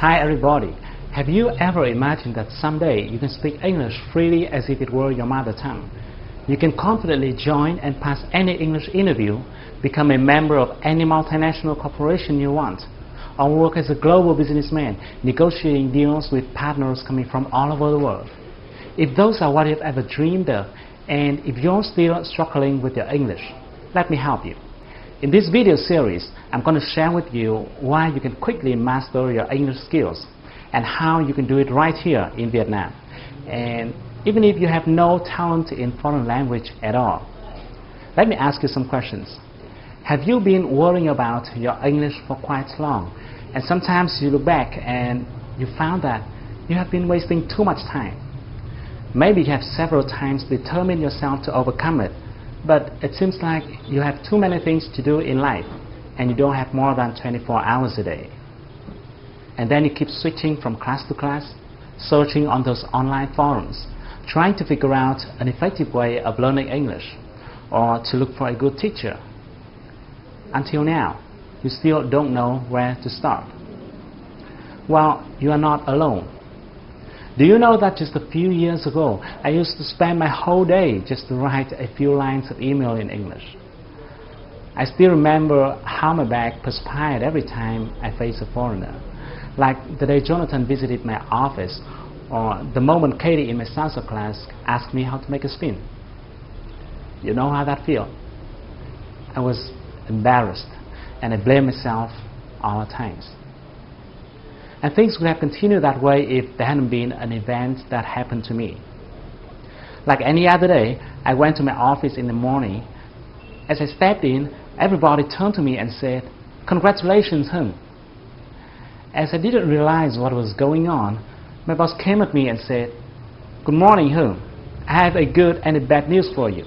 Hi everybody. Have you ever imagined that someday you can speak English freely as if it were your mother tongue? You can confidently join and pass any English interview, become a member of any multinational corporation you want, or work as a global businessman, negotiating deals with partners coming from all over the world. If those are what you've ever dreamed of, and if you're still struggling with your English, let me help you. In this video series, I'm going to share with you why you can quickly master your English skills and how you can do it right here in Vietnam. And even if you have no talent in foreign language at all. Let me ask you some questions. Have you been worrying about your English for quite long? And sometimes you look back and you found that you have been wasting too much time. Maybe you have several times determined yourself to overcome it, but it seems like you have too many things to do in life and you don't have more than 24 hours a day. And then you keep switching from class to class, searching on those online forums, trying to figure out an effective way of learning English or to look for a good teacher. Until now, you still don't know where to start. Well, you are not alone. Do you know that just a few years ago, I used to spend my whole day just to write a few lines of email in English? I still remember how my back perspired every time I faced a foreigner. Like the day Jonathan visited my office, or the moment Katie in my salsa class asked me how to make a spin. You know how that feels? I was embarrassed and I blamed myself all the times. And things would have continued that way if there hadn't been an event that happened to me. Like any other day, I went to my office in the morning. As I stepped in, everybody turned to me and said, "Congratulations, Hung." As I didn't realize what was going on, my boss came at me and said, "Good morning, Hung. I have a good and a bad news for you.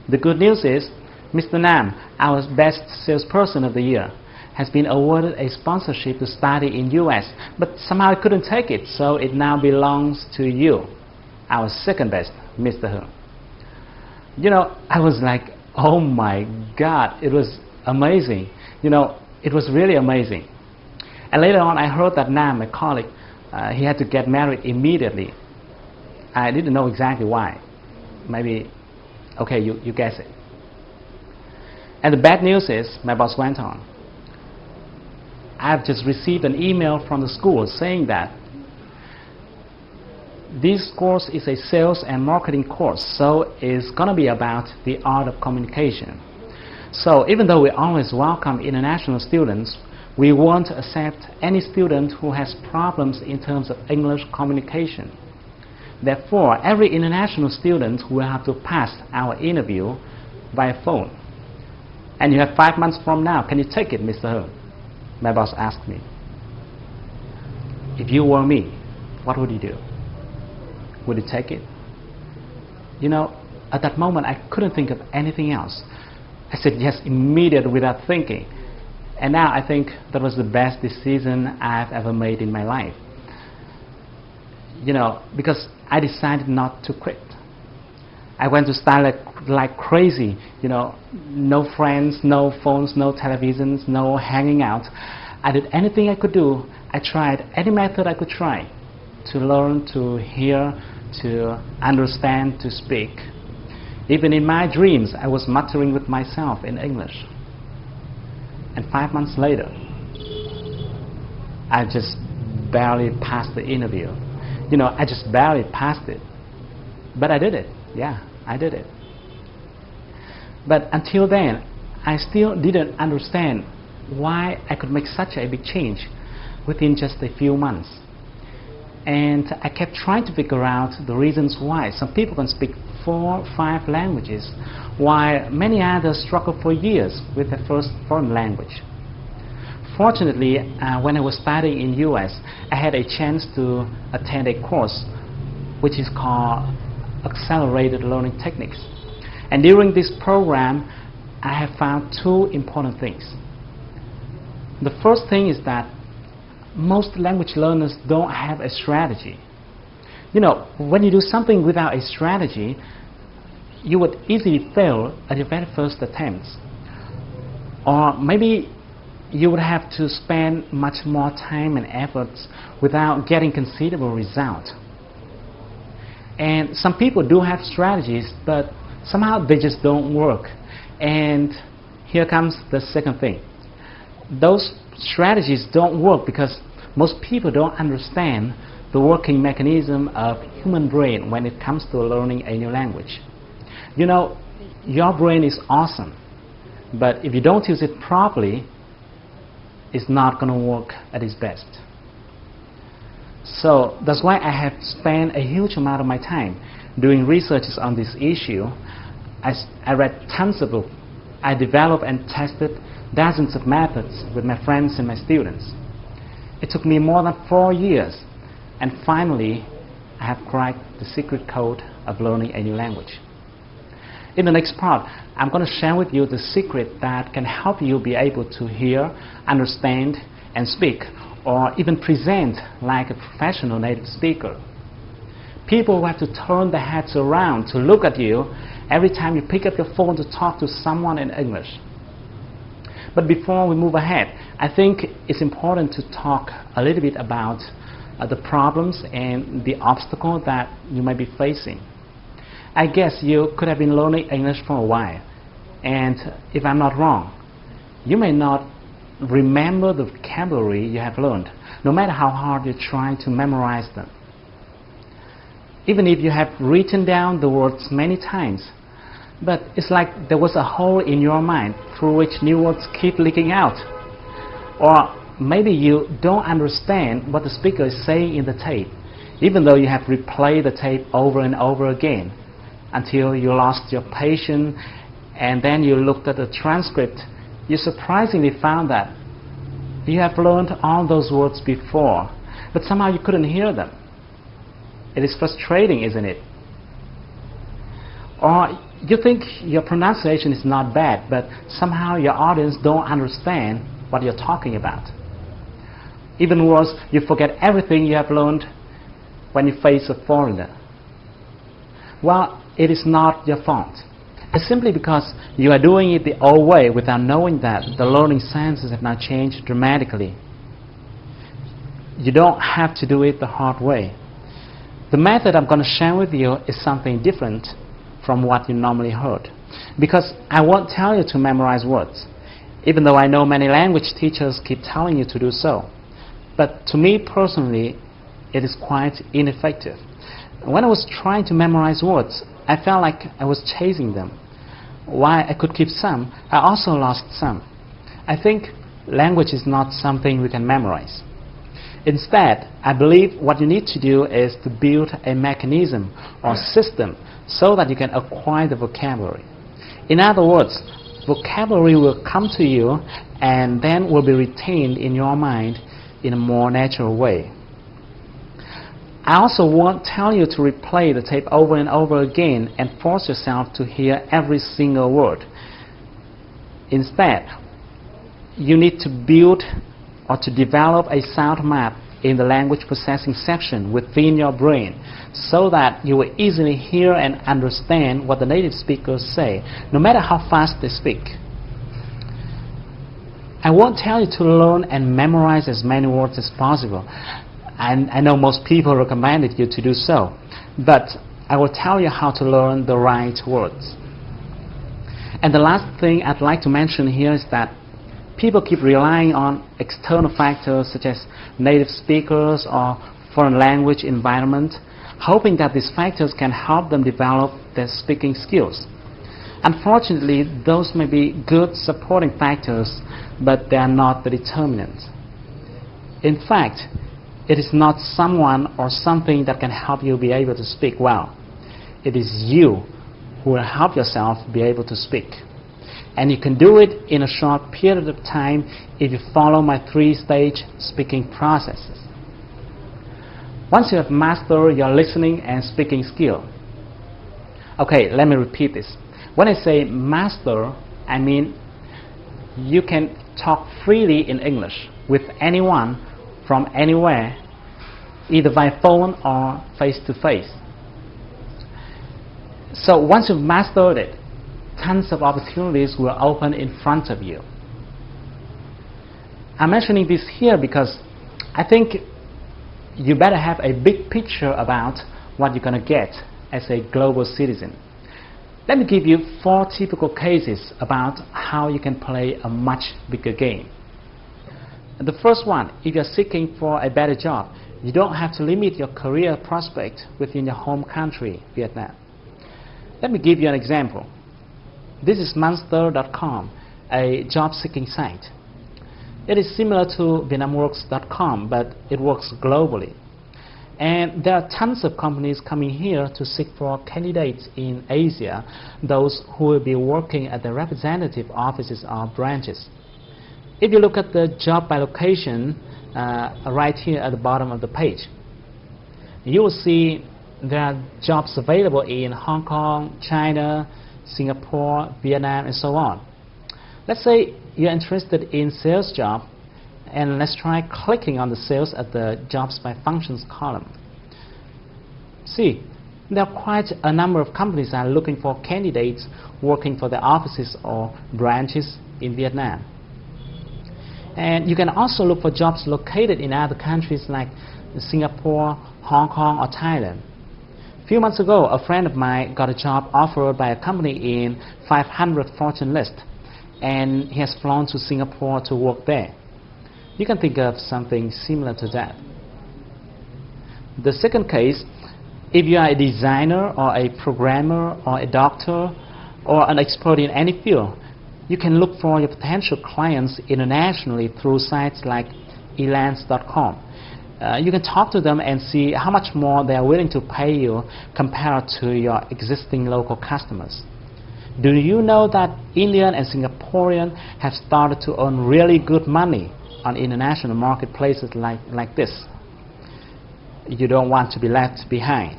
The good news is Mr. Nam, our best salesperson of the year, has been awarded a sponsorship to study in US, but somehow I couldn't take it, so it now belongs to you, our second best, Mr. Hung." You know, I was like, oh my God, it was amazing. You know, it was really amazing. And later on, I heard that Nam, my colleague, he had to get married immediately. I didn't know exactly why. Maybe, okay, you guess it. And the bad news is, my boss went on, I've just received an email from the school saying that this course is a sales and marketing course, so it's going to be about the art of communication. So even though we always welcome international students, we won't accept any student who has problems in terms of English communication. Therefore, every international student will have to pass our interview by phone. And you have 5 months from now. Can you take it, Mr. Hung? My boss asked me. If you were me, what would you do? Would you take it? You know, at that moment, I couldn't think of anything else. I said yes immediately without thinking. And now I think that was the best decision I've ever made in my life. You know, because I decided not to quit. I went to study like crazy, you know, no friends, no phones, no televisions, no hanging out. I did anything I could do. I tried any method I could try to learn, to hear, to understand, to speak. Even in my dreams, I was muttering with myself in English. And 5 months later, I just barely passed the interview. You know, I just barely passed it. But I did it. Yeah, I did it. But until then, I still didn't understand why I could make such a big change within just a few months. And I kept trying to figure out the reasons why some people can speak 4 or 5 languages, while many others struggle for years with their first foreign language. Fortunately, when I was studying in US, I had a chance to attend a course which is called Accelerated Learning Techniques. And during this program, I have found 2 important things. The first thing is that most language learners don't have a strategy. You know, when you do something without a strategy, you would easily fail at your very first attempts. Or maybe you would have to spend much more time and efforts without getting considerable result. And some people do have strategies, but somehow they just don't work. And here comes the second thing. Those strategies don't work because most people don't understand the working mechanism of human brain when it comes to learning a new language. You know, your brain is awesome, but if you don't use it properly, it's not going to work at its best. So that's why I have spent a huge amount of my time doing researches on this issue. I read tons of books. I developed and tested dozens of methods with my friends and my students. It took me more than 4 years, and finally I have cracked the secret code of learning a new language. In the next part, I'm going to share with you the secret that can help you be able to hear, understand, and speak, or even present like a professional native speaker. People will have to turn their heads around to look at you every time you pick up your phone to talk to someone in English. But before we move ahead, I think it's important to talk a little bit about the problems and the obstacles that you might be facing. I guess you could have been learning English for a while, and if I'm not wrong, you may not remember the vocabulary you have learned, no matter how hard you try to memorize them. Even if you have written down the words many times, but it's like there was a hole in your mind through which new words keep leaking out. Or maybe you don't understand what the speaker is saying in the tape, even though you have replayed the tape over and over again, until you lost your patience, and then you looked at the transcript. You surprisingly found that you have learned all those words before, but somehow you couldn't hear them. It is frustrating, isn't it? Or you think your pronunciation is not bad, but somehow your audience don't understand what you're talking about. Even worse, you forget everything you have learned when you face a foreigner. Well, it is not your fault. It's simply because you are doing it the old way without knowing that the learning sciences have now changed dramatically. You don't have to do it the hard way. The method I'm going to share with you is something different from what you normally heard, because I won't tell you to memorize words, even though I know many language teachers keep telling you to do so. But to me personally, it is quite ineffective. When I was trying to memorize words, I felt like I was chasing them. While I could keep some, I also lost some. I think language is not something we can memorize. Instead, I believe what you need to do is to build a mechanism or system so that you can acquire the vocabulary. In other words, vocabulary will come to you and then will be retained in your mind in a more natural way. I also won't tell you to replay the tape over and over again and force yourself to hear every single word. Instead, you need to build or to develop a sound map in the language processing section within your brain so that you will easily hear and understand what the native speakers say, no matter how fast they speak. I won't tell you to learn and memorize as many words as possible. I know most people recommended you to do so, but I will tell you how to learn the right words. And the last thing I'd like to mention here is that people keep relying on external factors such as native speakers or foreign language environment, hoping that these factors can help them develop their speaking skills. Unfortunately, those may be good supporting factors, but they are not the determinant. In fact, it is not someone or something that can help you be able to speak well. It is you who will help yourself be able to speak. And you can do it in a short period of time if you follow my 3-stage speaking processes. Once you have mastered your listening and speaking skill. Okay, let me repeat this. When I say master, I mean you can talk freely in English with anyone from anywhere, either by phone or face-to-face. So once you've mastered it, tons of opportunities will open in front of you. I'm mentioning this here because I think you better have a big picture about what you're going to get as a global citizen. Let me give you 4 typical cases about how you can play a much bigger game. The first one, if you're seeking for a better job, you don't have to limit your career prospect within your home country, Vietnam. Let me give you an example. This is Monster.com, a job-seeking site. It is similar to VietnamWorks.com, but it works globally. And there are tons of companies coming here to seek for candidates in Asia, those who will be working at the representative offices or branches. If you look at the job by location right here at the bottom of the page, you will see there are jobs available in Hong Kong, China, Singapore, Vietnam, and so on. Let's say you're interested in sales job, and let's try clicking on the sales at the jobs by functions column. See, there are quite a number of companies that are looking for candidates working for their offices or branches in Vietnam. And you can also look for jobs located in other countries like Singapore, Hong Kong, or Thailand. A few months ago, a friend of mine got a job offered by a company in 500 Fortune list, and he has flown to Singapore to work there. You can think of something similar to that. The second case, if you are a designer or a programmer or a doctor or an expert in any field, you can look for your potential clients internationally through sites like Elance.com. You can talk to them and see how much more they are willing to pay you compared to your existing local customers. Do you know that Indian and Singaporean have started to earn really good money on international marketplaces like this? You don't want to be left behind.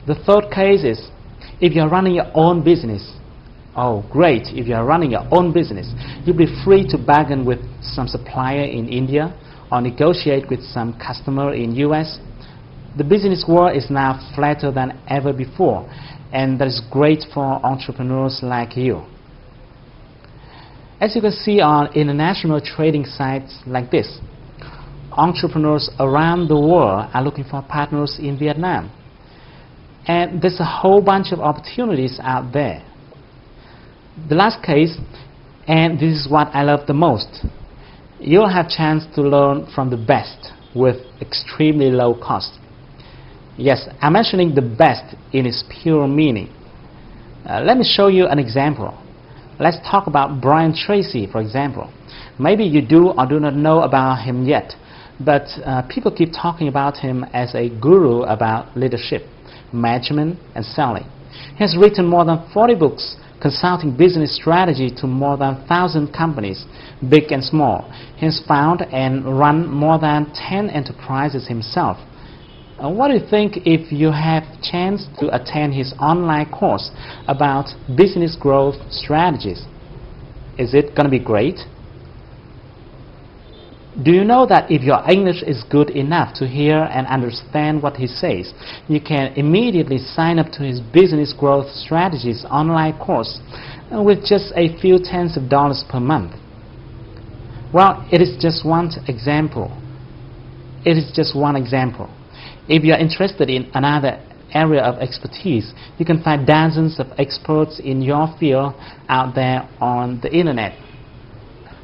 The third case is if you're running your own business. Oh, great. If you're running your own business, you'll be free to bargain with some supplier in India or negotiate with some customer in US. The business world is now flatter than ever before, and that is great for entrepreneurs like you. As you can see on international trading sites like this, entrepreneurs around the world are looking for partners in Vietnam. And there's a whole bunch of opportunities out there. The last case, and this is what I love the most, you'll have chance to learn from the best with extremely low cost. Yes, I'm mentioning the best in its pure meaning. Let me show you an example. Let's talk about Brian Tracy, for example. Maybe you do or do not know about him yet, but people keep talking about him as a guru about leadership, management, and selling. He has written more than 40 books consulting business strategy to more than 1,000 companies, big and small. He has founded and run more than 10 enterprises himself. What do you think if you have chance to attend his online course about business growth strategies? Is it going to be great? Do you know that if your English is good enough to hear and understand what he says, you can immediately sign up to his business growth strategies online course with just a few tens of dollars per month? Well, it is just one example. It is just one example. If you are interested in another area of expertise, you can find dozens of experts in your field out there on the internet.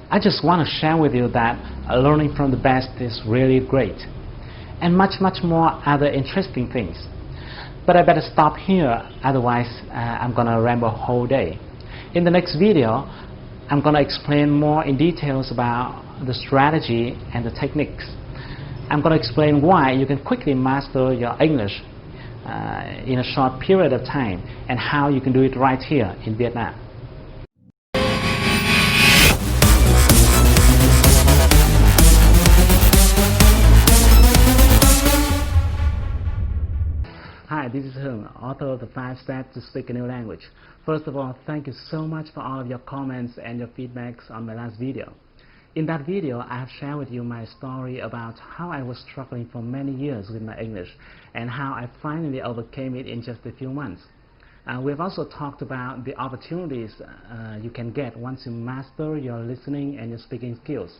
I just want to share with you that learning from the best is really great, and much more other interesting things. But I better stop here, otherwise I'm going to ramble a whole day. In the next video, I'm going to explain more in details about the strategy and the techniques. I'm going to explain why you can quickly master your English in a short period of time, and how you can do it right here in Vietnam. Hi, this is Hung, author of the 5 Steps to Speak a New Language. First of all, thank you so much for all of your comments and your feedbacks on my last video. In that video, I have shared with you my story about how I was struggling for many years with my English and how I finally overcame it in just a few months. We've also talked about the opportunities you can get once you master your listening and your speaking skills.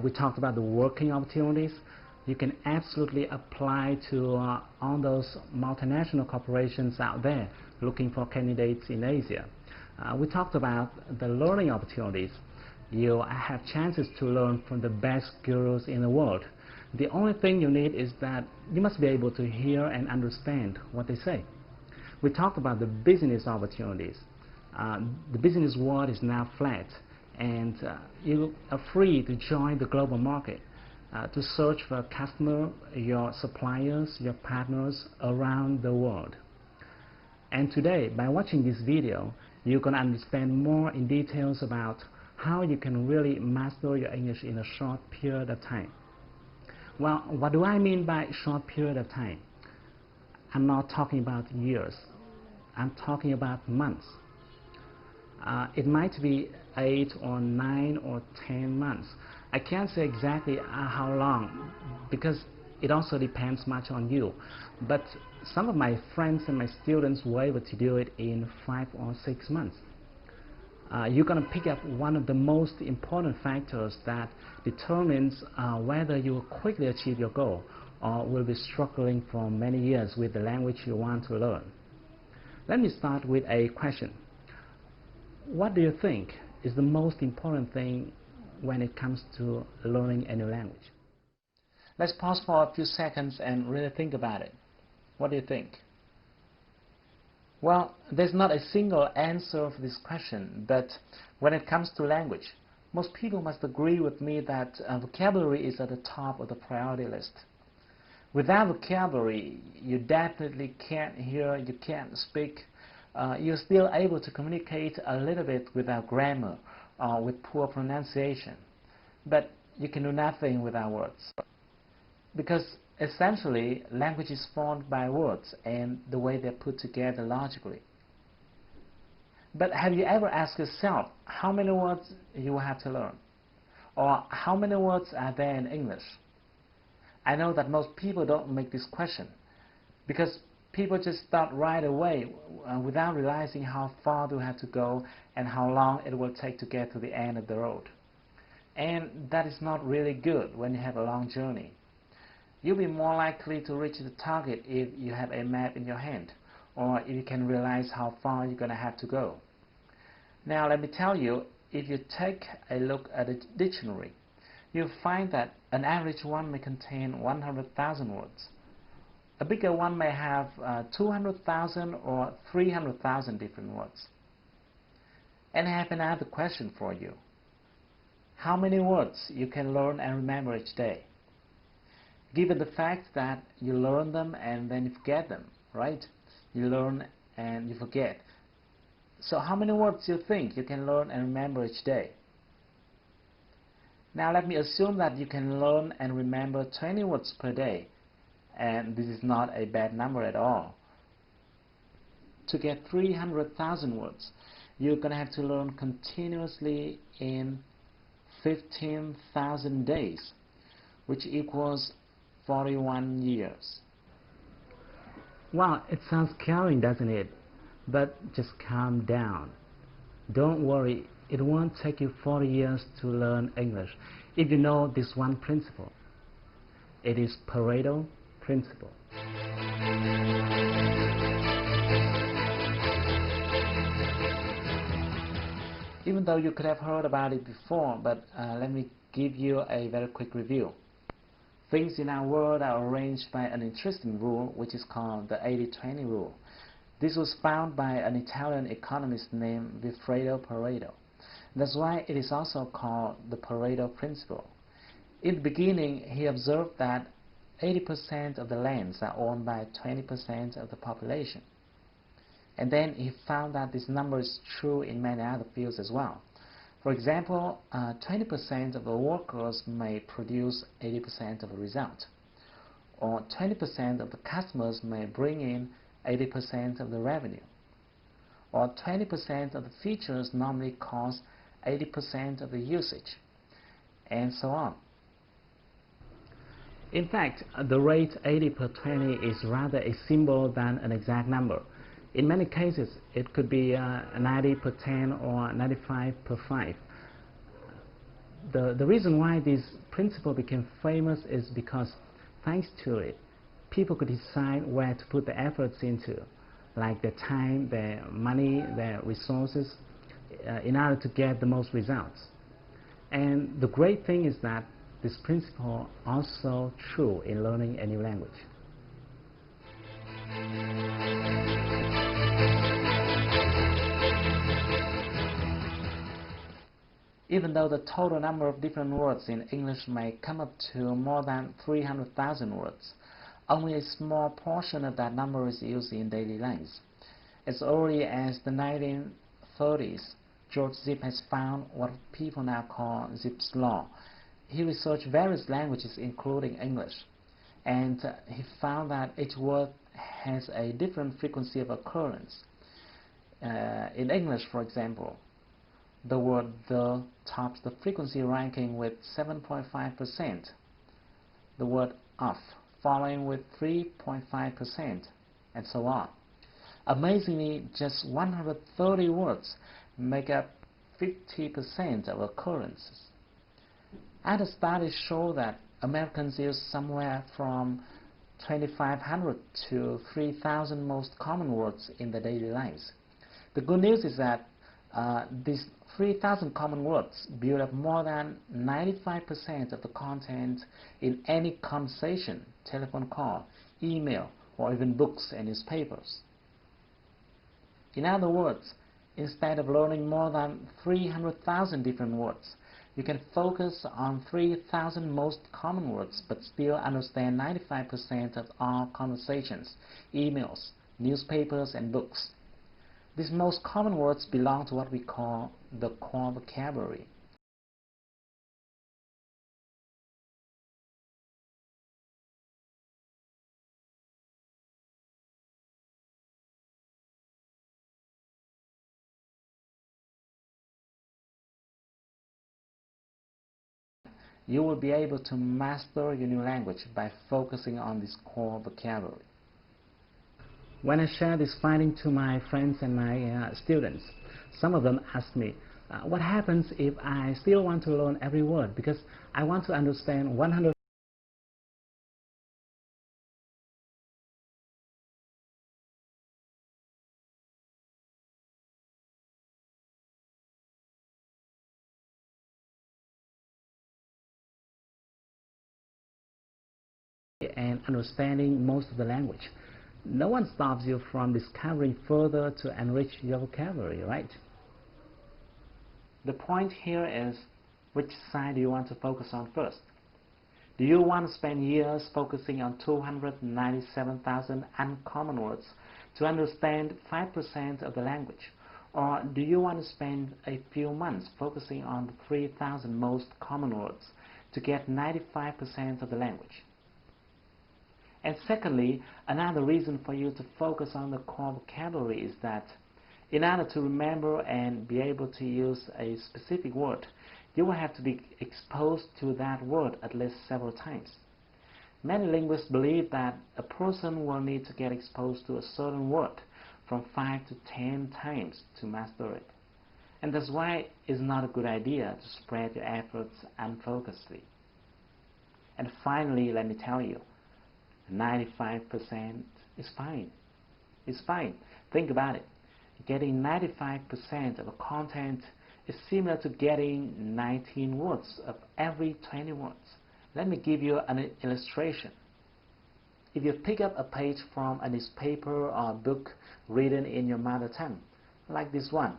We talked about the working opportunities you can absolutely apply to all those multinational corporations out there looking for candidates in Asia. We talked about the learning opportunities. You have chances to learn from the best gurus in the world. The only thing you need is that you must be able to hear and understand what they say. We talked about the business opportunities. The business world is now flat, and you are free to join the global market, to search for a customer, your suppliers, your partners around the world. And today, by watching this video, you can understand more in details about how you can really master your English in a short period of time. Well, what do I mean by short period of time? I'm not talking about years. I'm talking about months. It might be 8 or 9 or 10 months. I can't say exactly how long, because it also depends much on you. But some of my friends and my students were able to do it in 5 or 6 months. You're going to pick up one of the most important factors that determines whether you will quickly achieve your goal or will be struggling for many years with the language you want to learn. Let me start with a question. What do you think is the most important thing when it comes to learning a new language? Let's pause for a few seconds and really think about it. What do you think? Well, there's not a single answer for this question, but when it comes to language, most people must agree with me that vocabulary is at the top of the priority list. Without vocabulary, you definitely can't hear, you can't speak. You're still able to communicate a little bit without grammar or with poor pronunciation, but you can do nothing without words. Because essentially, language is formed by words and the way they're put together logically. But have you ever asked yourself how many words you have to learn? Or how many words are there in English? I know that most people don't make this question, because people just start right away without realizing how far they have to go and how long it will take to get to the end of the road. And that is not really good when you have a long journey. You'll be more likely to reach the target if you have a map in your hand, or if you can realize how far you're going to have to go. Now let me tell you, if you take a look at a dictionary, you'll find that an average one may contain 100,000 words. A bigger one may have 200,000 or 300,000 different words. And I have another question for you. How many words you can learn and remember each day? Given the fact that you learn them and then you forget them, right? You learn and you forget. So how many words do you think you can learn and remember each day? Now let me assume that you can learn and remember 20 words per day, and this is not a bad number at all. To get 300,000 words, you're going to have to learn continuously in 15,000 days, which equals 41 years. Well, it sounds scary, doesn't it? But just calm down. Don't worry, it won't take you 40 years to learn English if you know this one principle. It is Pareto principle. Even though you could have heard about it before, but let me give you a very quick review. Things in our world are arranged by an interesting rule, which is called the 80-20 rule. This was found by an Italian economist named Vilfredo Pareto. That's why it is also called the Pareto principle. In the beginning, he observed that 80% of the lands are owned by 20% of the population. And then he found that this number is true in many other fields as well. For example, 20% of the workers may produce 80% of the result, or 20% of the customers may bring in 80% of the revenue, or 20% of the features normally cause 80% of the usage, and so on. In fact, the rate 80 per 20 is rather a symbol than an exact number. In many cases, it could be 90 per 10 or 95 per 5. The reason why this principle became famous is because, thanks to it, people could decide where to put their efforts into, like their time, their money, their resources, in order to get the most results. And the great thing is that this principle also true in learning a new language. Even though the total number of different words in English may come up to more than 300,000 words, only a small portion of that number is used in daily life. As early as the 1930s, George Zip has found what people now call Zipf's law. He researched various languages including English, and he found that each word has a different frequency of occurrence. In English, for example, the word the tops the frequency ranking with 7.5%, the word of following with 3.5%, and so on. Amazingly, just 130 words make up 50% of occurrences. Other studies show that Americans use somewhere from 2,500 to 3,000 most common words in their daily lives. The good news is that these 3,000 common words build up more than 95% of the content in any conversation, telephone call, email, or even books and newspapers. In other words, instead of learning more than 300,000 different words, you can focus on 3,000 most common words but still understand 95% of all conversations, emails, newspapers, and books. These most common words belong to what we call the core vocabulary. You will be able to master your new language by focusing on this core vocabulary. When I share this finding to my friends and my students, some of them ask me, what happens if I still want to learn every word because I want to understand 100 and understanding most of the language. No one stops you from discovering further to enrich your vocabulary, right? The point here is, which side do you want to focus on first? Do you want to spend years focusing on 297,000 uncommon words to understand 5% of the language? Or do you want to spend a few months focusing on the 3,000 most common words to get 95% of the language? And secondly, another reason for you to focus on the core vocabulary is that in order to remember and be able to use a specific word, you will have to be exposed to that word at least several times. Many linguists believe that a person will need to get exposed to a certain word from 5 to 10 times to master it. And that's why it's not a good idea to spread your efforts unfocusedly. And finally, let me tell you, 95% is fine. It's fine. Think about it. Getting 95% of a content is similar to getting 19 words of every 20 words. Let me give you an illustration. If you pick up a page from a newspaper or a book written in your mother tongue, like this one.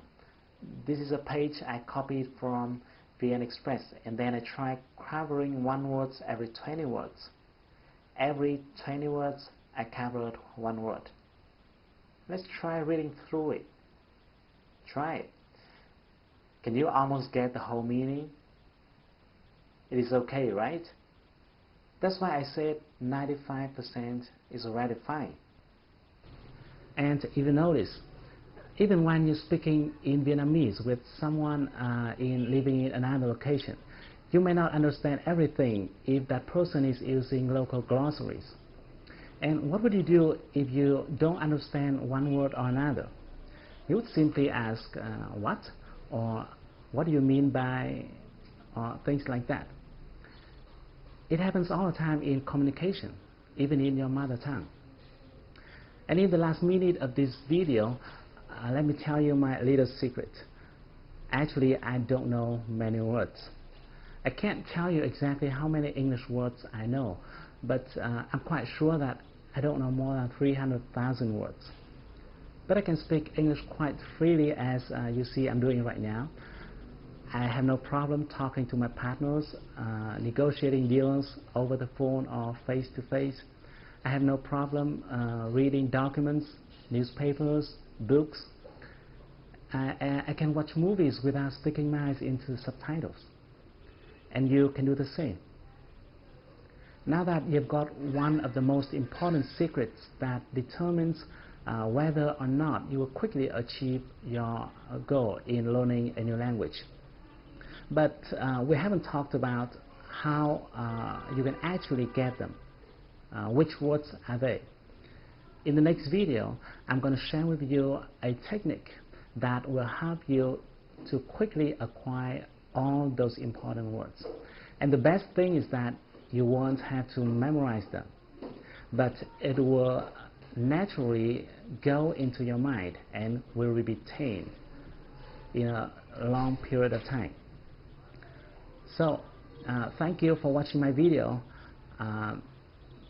This is a page I copied from VN Express, and then I try covering one word every 20 words. Every 20 words, I covered one word. Let's try reading through it. Try it. Can you almost get the whole meaning? It is okay, right? That's why I said 95% is already fine. And if you notice, even when you're speaking in Vietnamese with someone living in another location, you may not understand everything if that person is using local glossaries. And what would you do if you don't understand one word or another? You would simply ask, what? Or what do you mean by, or things like that. It happens all the time in communication, even in your mother tongue. And in the last minute of this video, let me tell you my little secret. Actually, I don't know many words. I can't tell you exactly how many English words I know, but I'm quite sure that I don't know more than 300,000 words. But I can speak English quite freely, as you see I'm doing right now. I have no problem talking to my partners, negotiating deals over the phone or face to face. I have no problem reading documents, newspapers, books. I can watch movies without sticking my eyes into subtitles. And you can do the same. Now that you've got one of the most important secrets that determines whether or not you will quickly achieve your goal in learning a new language. But we haven't talked about how you can actually get them. Which words are they? In the next video, I'm going to share with you a technique that will help you to quickly acquire all those important words. And the best thing is that you won't have to memorize them, but it will naturally go into your mind and will be retained in a long period of time. So, thank you for watching my video.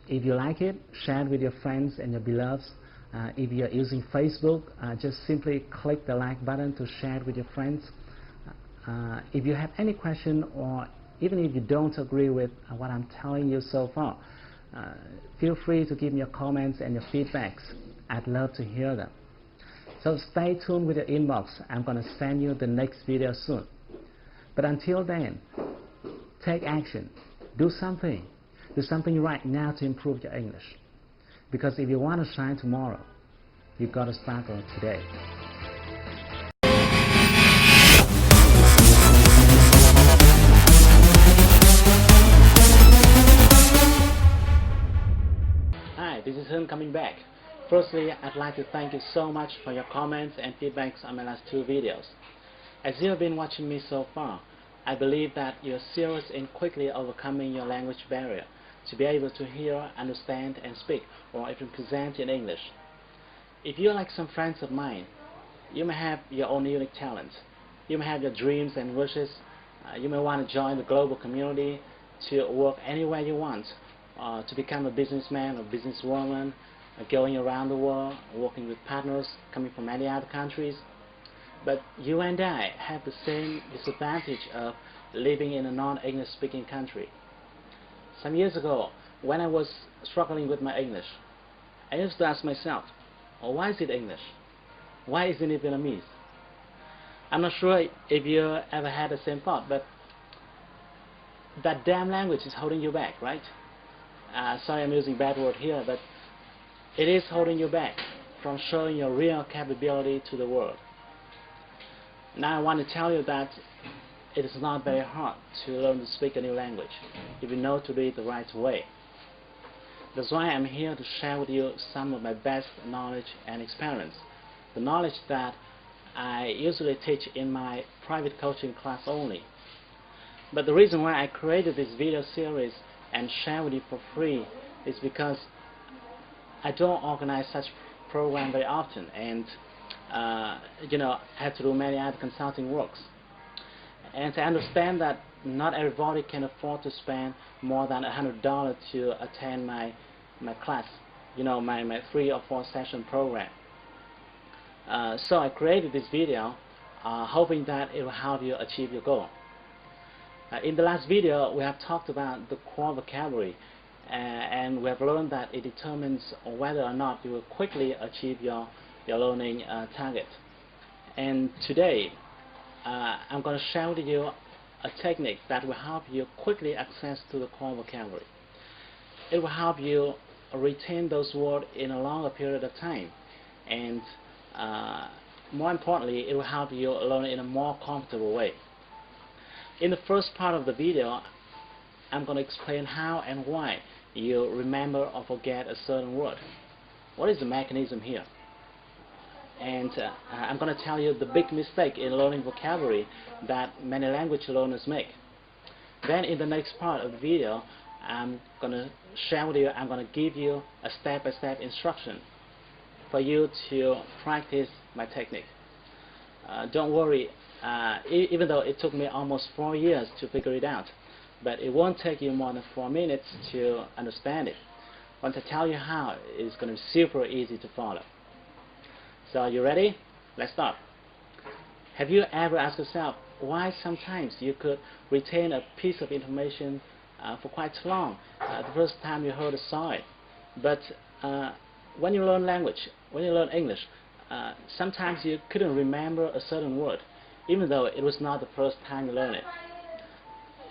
If you like it, share it with your friends and your beloveds. If you're using Facebook, just simply click the like button to share it with your friends. If you have any question, or even if you don't agree with what I'm telling you so far, feel free to give me your comments and your feedbacks. I'd love to hear them. So stay tuned with your inbox. I'm going to send you the next video soon. But until then, take action. Do something. Do something right now to improve your English. Because if you want to shine tomorrow, you've got to start today. Hi, this is him coming back. Firstly, I'd like to thank you so much for your comments and feedbacks on my last 2 videos. As you have been watching me so far, I believe that you're serious in quickly overcoming your language barrier to be able to hear, understand, and speak, or even present in English. If you're like some friends of mine, you may have your own unique talents. You may have your dreams and wishes. You may want to join the global community, to work anywhere you want, to become a businessman or businesswoman, going around the world, working with partners coming from many other countries. But you and I have the same disadvantage of living in a non-English speaking country. Some years ago, when I was struggling with my English, I used to ask myself, oh, why is it English? Why isn't it Vietnamese? I'm not sure if you ever had the same thought, but that damn language is holding you back, right? Sorry I'm using bad word here, but it is holding you back from showing your real capability to the world. Now I want to tell you that it is not very hard to learn to speak a new language if you know to do it the right way. That's why I'm here to share with you some of my best knowledge and experience. The knowledge that I usually teach in my private coaching class only. But the reason why I created this video series and share with you for free is because I don't organize such program very often, and I have to do many other consulting works. And I understand that not everybody can afford to spend more than $100 to attend my class, my 3 or 4 session program. So I created this video hoping that it will help you achieve your goal. In the last video, we have talked about the core vocabulary, and we have learned that it determines whether or not you will quickly achieve your learning target. And today, I'm going to share with you a technique that will help you quickly access to the core vocabulary. It will help you retain those words in a longer period of time, and more importantly, it will help you learn in a more comfortable way. In the first part of the video, I'm going to explain how and why you remember or forget a certain word. What is the mechanism here? And I'm going to tell you the big mistake in learning vocabulary that many language learners make. Then in the next part of the video, I'm going to share with you, I'm going to give you a step-by-step instruction for you to practice my technique. Don't worry, even though it took me almost 4 years to figure it out, but it won't take you more than 4 minutes to understand it. Once I tell you how, it's going to be super easy to follow. So are you ready? Let's start. Have you ever asked yourself why sometimes you could retain a piece of information for quite long the first time you heard or saw it, but when you learn language, when you learn English, sometimes you couldn't remember a certain word, even though it was not the first time you learned it.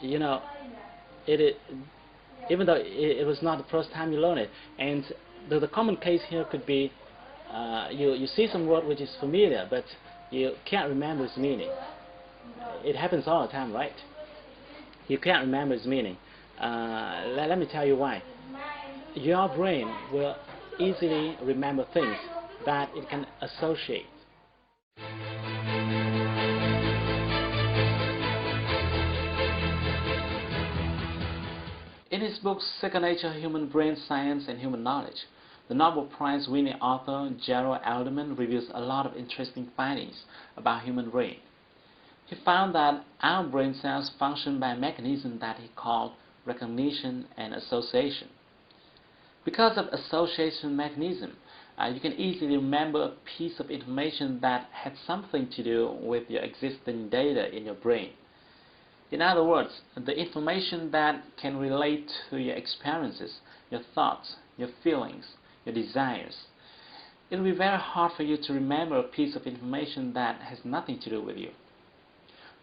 You know, even though it was not the first time you learned it, and the common case here could be you see some word which is familiar, but you can't remember its meaning. It happens all the time, right? You can't remember its meaning. Let me tell you why. Your brain will easily remember things that it can associate. In his book Second Nature, Human Brain Science and Human Knowledge, the Nobel Prize-winning author Gerald Alderman reveals a lot of interesting findings about human brain. He found that our brain cells function by a mechanism that he called recognition and association. Because of association mechanism, you can easily remember a piece of information that had something to do with your existing data in your brain. In other words, the information that can relate to your experiences, your thoughts, your feelings, your desires. It will be very hard for you to remember a piece of information that has nothing to do with you.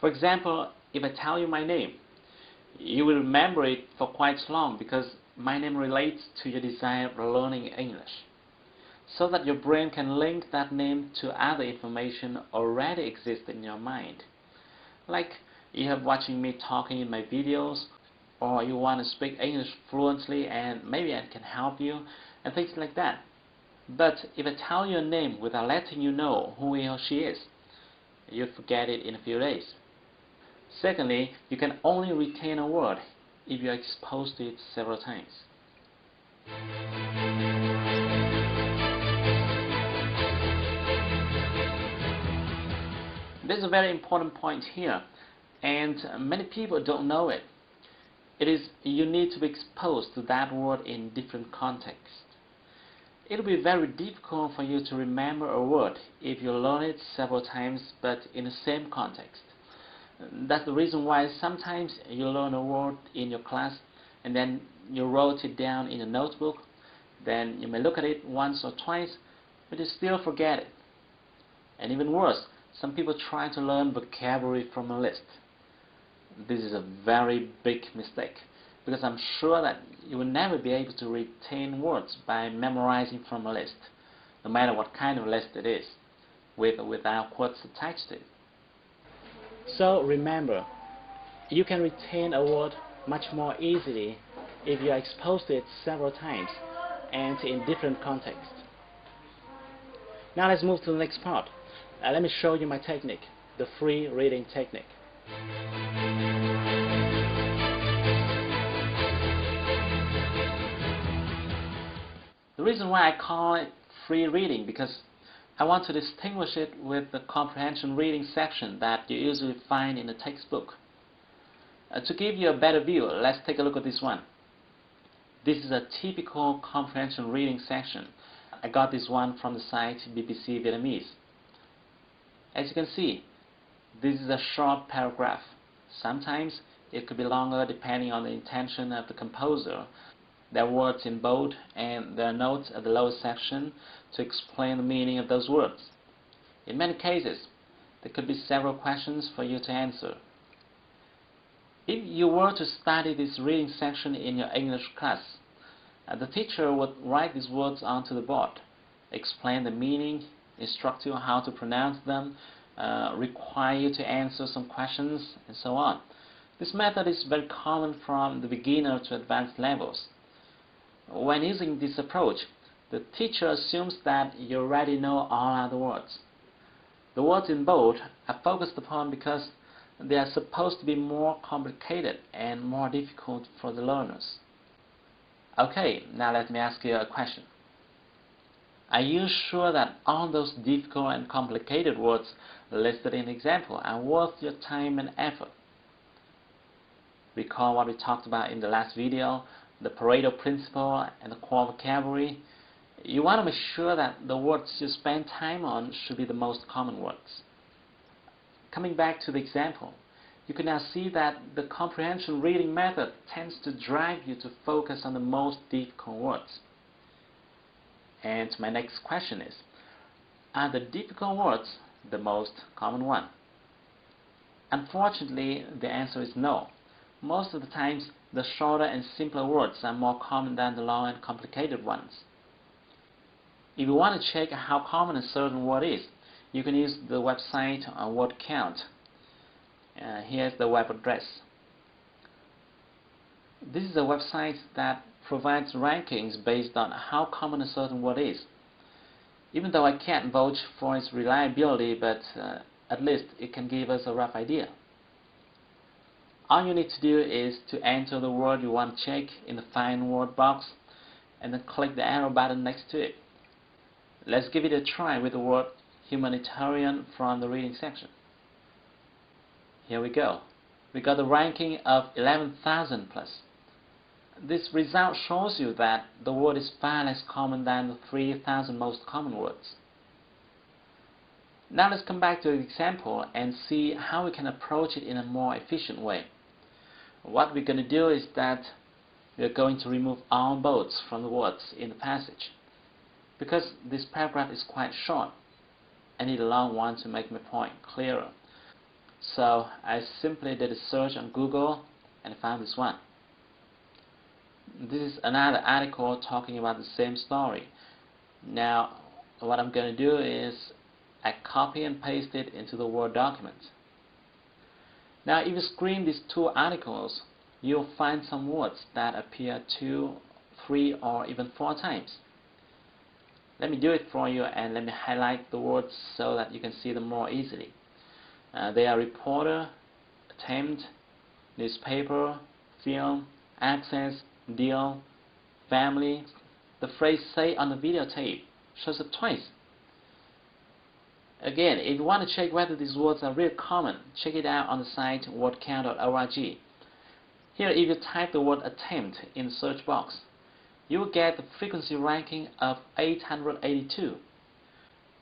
For example, if I tell you my name, you will remember it for quite long because my name relates to your desire of learning English, so that your brain can link that name to other information already exist in your mind. Like you have watching me talking in my videos, or you want to speak English fluently and maybe I can help you, and things like that. But if I tell you a name without letting you know who he or she is, you forget it in a few days. Secondly, you can only retain a word if you are exposed to it several times. There's a very important point here, and many people don't know it. It is you need to be exposed to that word in different contexts. It will be very difficult for you to remember a word if you learn it several times but in the same context. That's the reason why sometimes you learn a word in your class and then you wrote it down in a notebook, then you may look at it once or twice, but you still forget it. And even worse, some people try to learn vocabulary from a list. This is a very big mistake, because I'm sure that you will never be able to retain words by memorizing from a list, no matter what kind of list it is, with or without quotes attached to it. So remember, you can retain a word much more easily if you are exposed to it several times and in different contexts. Now let's move to the next part. Let me show you my technique, the free reading technique. The reason why I call it free reading because I want to distinguish it with the comprehension reading section that you usually find in the textbook. To give you a better view, let's take a look at this one. This is a typical comprehension reading section. I got this one from the site BBC Vietnamese. As you can see, this is a short paragraph. Sometimes it could be longer depending on the intention of the composer. There are words in bold and there are notes at the lower section to explain the meaning of those words. In many cases, there could be several questions for you to answer. If you were to study this reading section in your English class, the teacher would write these words onto the board, explain the meaning, instruct you how to pronounce them, require you to answer some questions, and so on. This method is very common from the beginner to advanced levels. When using this approach, the teacher assumes that you already know all other words. The words in bold are focused upon because they are supposed to be more complicated and more difficult for the learners. Okay, now let me ask you a question. Are you sure that all those difficult and complicated words listed in the example are worth your time and effort? Recall what we talked about in the last video, the Pareto principle and the core vocabulary. You want to make sure that the words you spend time on should be the most common words. Coming back to the example, you can now see that the comprehension reading method tends to drive you to focus on the most difficult words. And my next question is, are the difficult words the most common one? Unfortunately, the answer is no. Most of the times, the shorter and simpler words are more common than the long and complicated ones. If you want to check how common a certain word is, you can use the website Word Count. Here's the web address. This is a website that provides rankings based on how common a certain word is. Even though I can't vouch for its reliability, but at least it can give us a rough idea. All you need to do is to enter the word you want to check in the Find Word box and then click the arrow button next to it. Let's give it a try with the word humanitarian from the reading section. Here we go. We got a ranking of 11,000 plus. This result shows you that the word is far less common than the 3,000 most common words. Now let's come back to the example and see how we can approach it in a more efficient way. What we're going to do is that we're going to remove all bolds from the words in the passage. Because this paragraph is quite short, I need a long one to make my point clearer. So I simply did a search on Google and found this one. This is another article talking about the same story. Now what I'm going to do is I copy and paste it into the Word document. Now if you screen these two articles, you'll find some words that appear 2, 3 or even 4 times. Let me do it for you and let me highlight the words so that you can see them more easily. They are reporter, attempt, newspaper, film, access, deal, family. The phrase say on the videotape shows up twice. Again, if you want to check whether these words are really common, check it out on the site wordcount.org. Here, if you type the word attempt in the search box, you will get the frequency ranking of 882.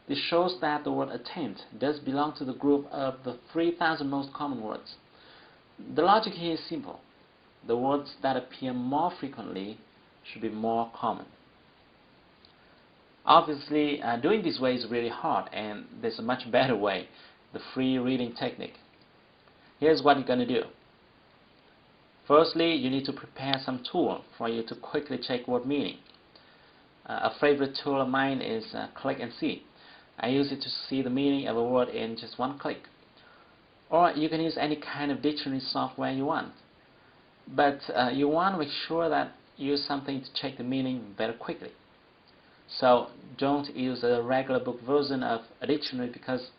This shows that the word attempt does belong to the group of the 3,000 most common words. The logic here is simple. The words that appear more frequently should be more common. Obviously, doing this way is really hard, and there's a much better way, the free reading technique. Here's what you're going to do. Firstly, you need to prepare some tool for you to quickly check word meaning. A favorite tool of mine is Click and See. I use it to see the meaning of a word in just one click. Or you can use any kind of dictionary software you want. But you want to make sure that you use something to check the meaning very quickly. So don't use a regular book version of a dictionary because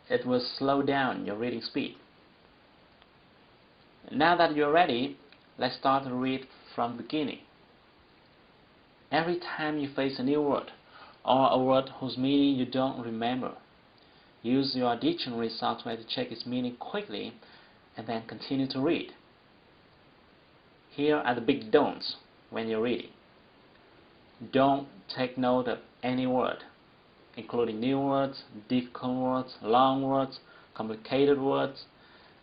it will slow down your reading speed. Now that you're ready, let's start to read from the beginning. Every time you face a new word or a word whose meaning you don't remember, use your dictionary software to check its meaning quickly and then continue to read. Here are the big don'ts when you're reading. Don't take note of any word, including new words, difficult words, long words, complicated words.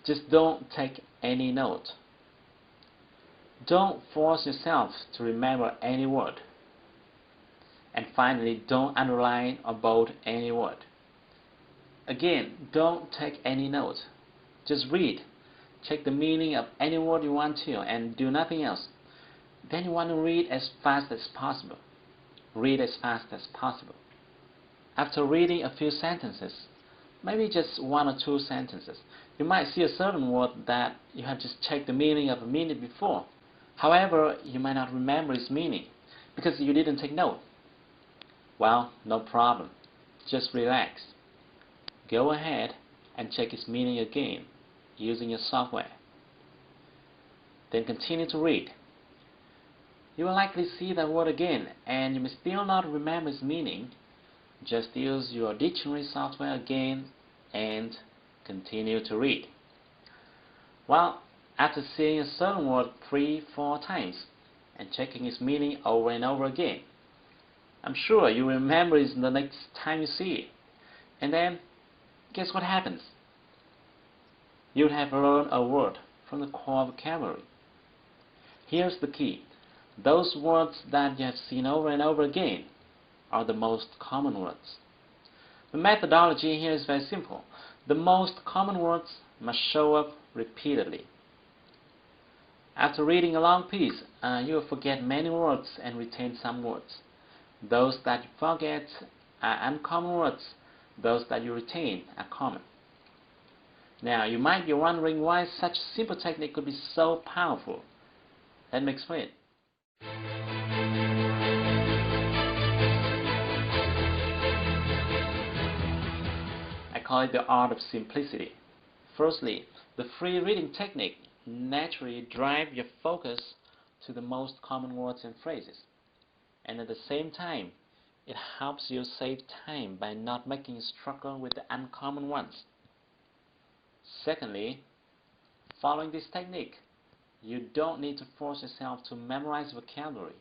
Just don't take any note. Don't force yourself to remember any word. And finally, don't underline or bold any word. Again, don't take any note. Just read. Check the meaning of any word you want to and do nothing else. Then you want to read as fast as possible. Read as fast as possible. After reading a few sentences, maybe just 1 or 2 sentences, you might see a certain word that you have just checked the meaning of a minute before. However, you might not remember its meaning. because you didn't take note. Well, no problem. Just relax. Go ahead and check its meaning again using your software. Then continue to read. You will likely see that word again, and you may still not remember its meaning. Just use your dictionary software again and continue to read. Well, after seeing a certain word 3-4 times and checking its meaning over and over again, I'm sure you remember it the next time you see it. And then, guess what happens? You have learned a word from the core vocabulary. Here's the key. Those words that you have seen over and over again are the most common words. The methodology here is very simple. The most common words must show up repeatedly. After reading a long piece, you will forget many words and retain some words. Those that you forget are uncommon words. Those that you retain are common. Now, you might be wondering why such a simple technique could be so powerful. Let me explain. I call it the art of simplicity. Firstly, the free reading technique naturally drives your focus to the most common words and phrases. And at the same time, it helps you save time by not making you struggle with the uncommon ones. Secondly, following this technique, you don't need to force yourself to memorize vocabulary.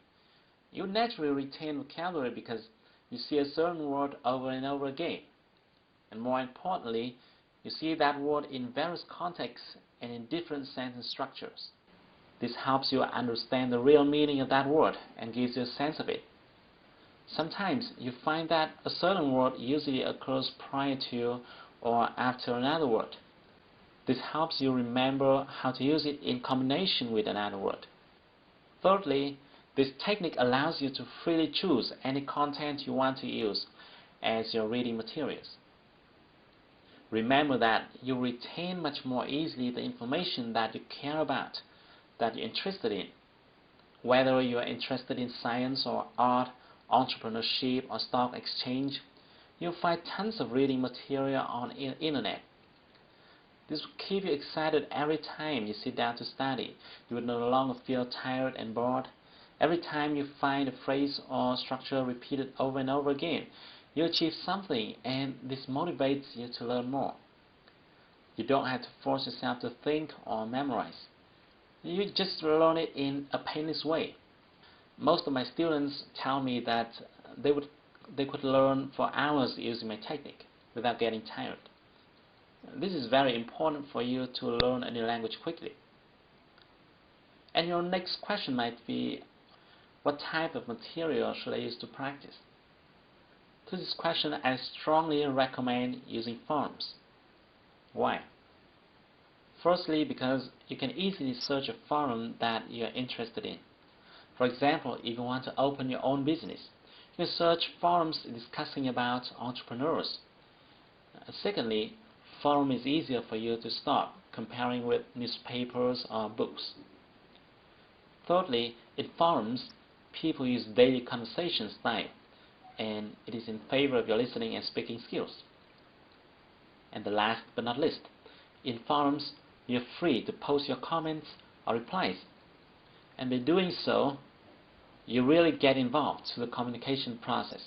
You naturally retain vocabulary because you see a certain word over and over again. And more importantly, you see that word in various contexts and in different sentence structures. This helps you understand the real meaning of that word and gives you a sense of it. Sometimes you find that a certain word usually occurs prior to or after another word. This helps you remember how to use it in combination with another word. Thirdly, this technique allows you to freely choose any content you want to use as your reading materials. Remember that you retain much more easily the information that you care about, that you're interested in. Whether you are interested in science or art, entrepreneurship or stock exchange, you'll find tons of reading material on the internet. This will keep you excited every time you sit down to study. You will no longer feel tired and bored. Every time you find a phrase or structure repeated over and over again, you achieve something, and this motivates you to learn more. You don't have to force yourself to think or memorize. You just learn it in a painless way. Most of my students tell me that they could learn for hours using my technique without getting tired. This is very important for you to learn a new language quickly. And your next question might be, what type of material should I use to practice? To this question, I strongly recommend using forums. Why? Firstly, because you can easily search a forum that you are interested in. For example, if you want to open your own business, you can search forums discussing about entrepreneurs. Secondly, forum is easier for you to start comparing with newspapers or books. Thirdly, in forums, people use daily conversation style, and it is in favor of your listening and speaking skills. And the last but not least, in forums, you're free to post your comments or replies, and by doing so, you really get involved to the communication process.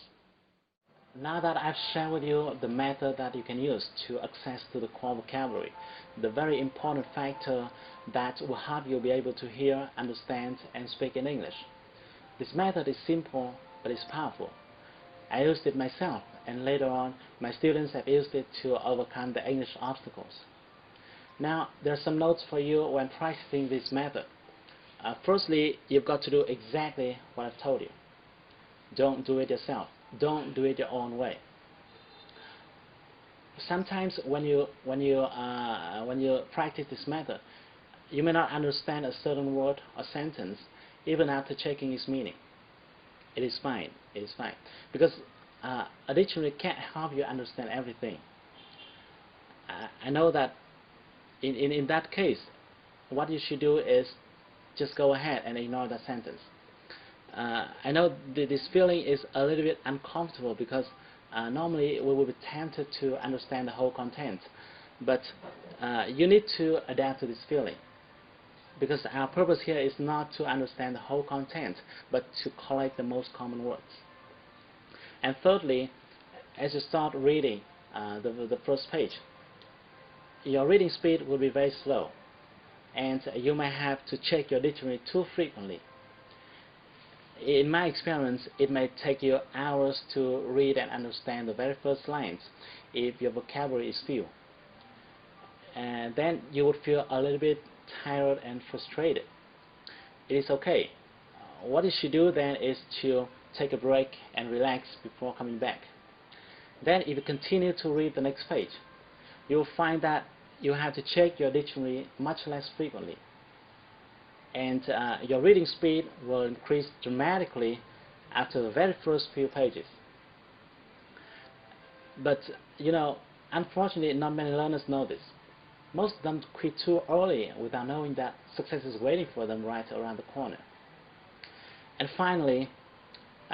Now that I've shared with you the method that you can use to access to the core vocabulary, the very important factor that will help you be able to hear, understand, and speak in English. This method is simple, but it's powerful. I used it myself, and later on, my students have used it to overcome the English obstacles. Now, there are some notes for you when practicing this method. Firstly, you've got to do exactly what I've told you. Don't do it yourself. Don't do it your own way. Sometimes when you practice this method, you may not understand a certain word or sentence even after checking its meaning. It is fine. It is fine, because a dictionary can't help you understand everything. I know that in that case, what you should do is just go ahead and ignore that sentence. I know this feeling is a little bit uncomfortable because normally we will be tempted to understand the whole content, but you need to adapt to this feeling, because our purpose here is not to understand the whole content, but to collect the most common words. And thirdly, as you start reading the first page, your reading speed will be very slow, and you may have to check your dictionary too frequently. In my experience, it may take you hours to read and understand the very first lines if your vocabulary is few. And then you would feel a little bit tired and frustrated. It is okay. What you should do then is to take a break and relax before coming back. Then if you continue to read the next page, you will find that you have to check your dictionary much less frequently. And your reading speed will increase dramatically after the very first few pages. But unfortunately, not many learners know this. Most of them quit too early without knowing that success is waiting for them right around the corner. And finally,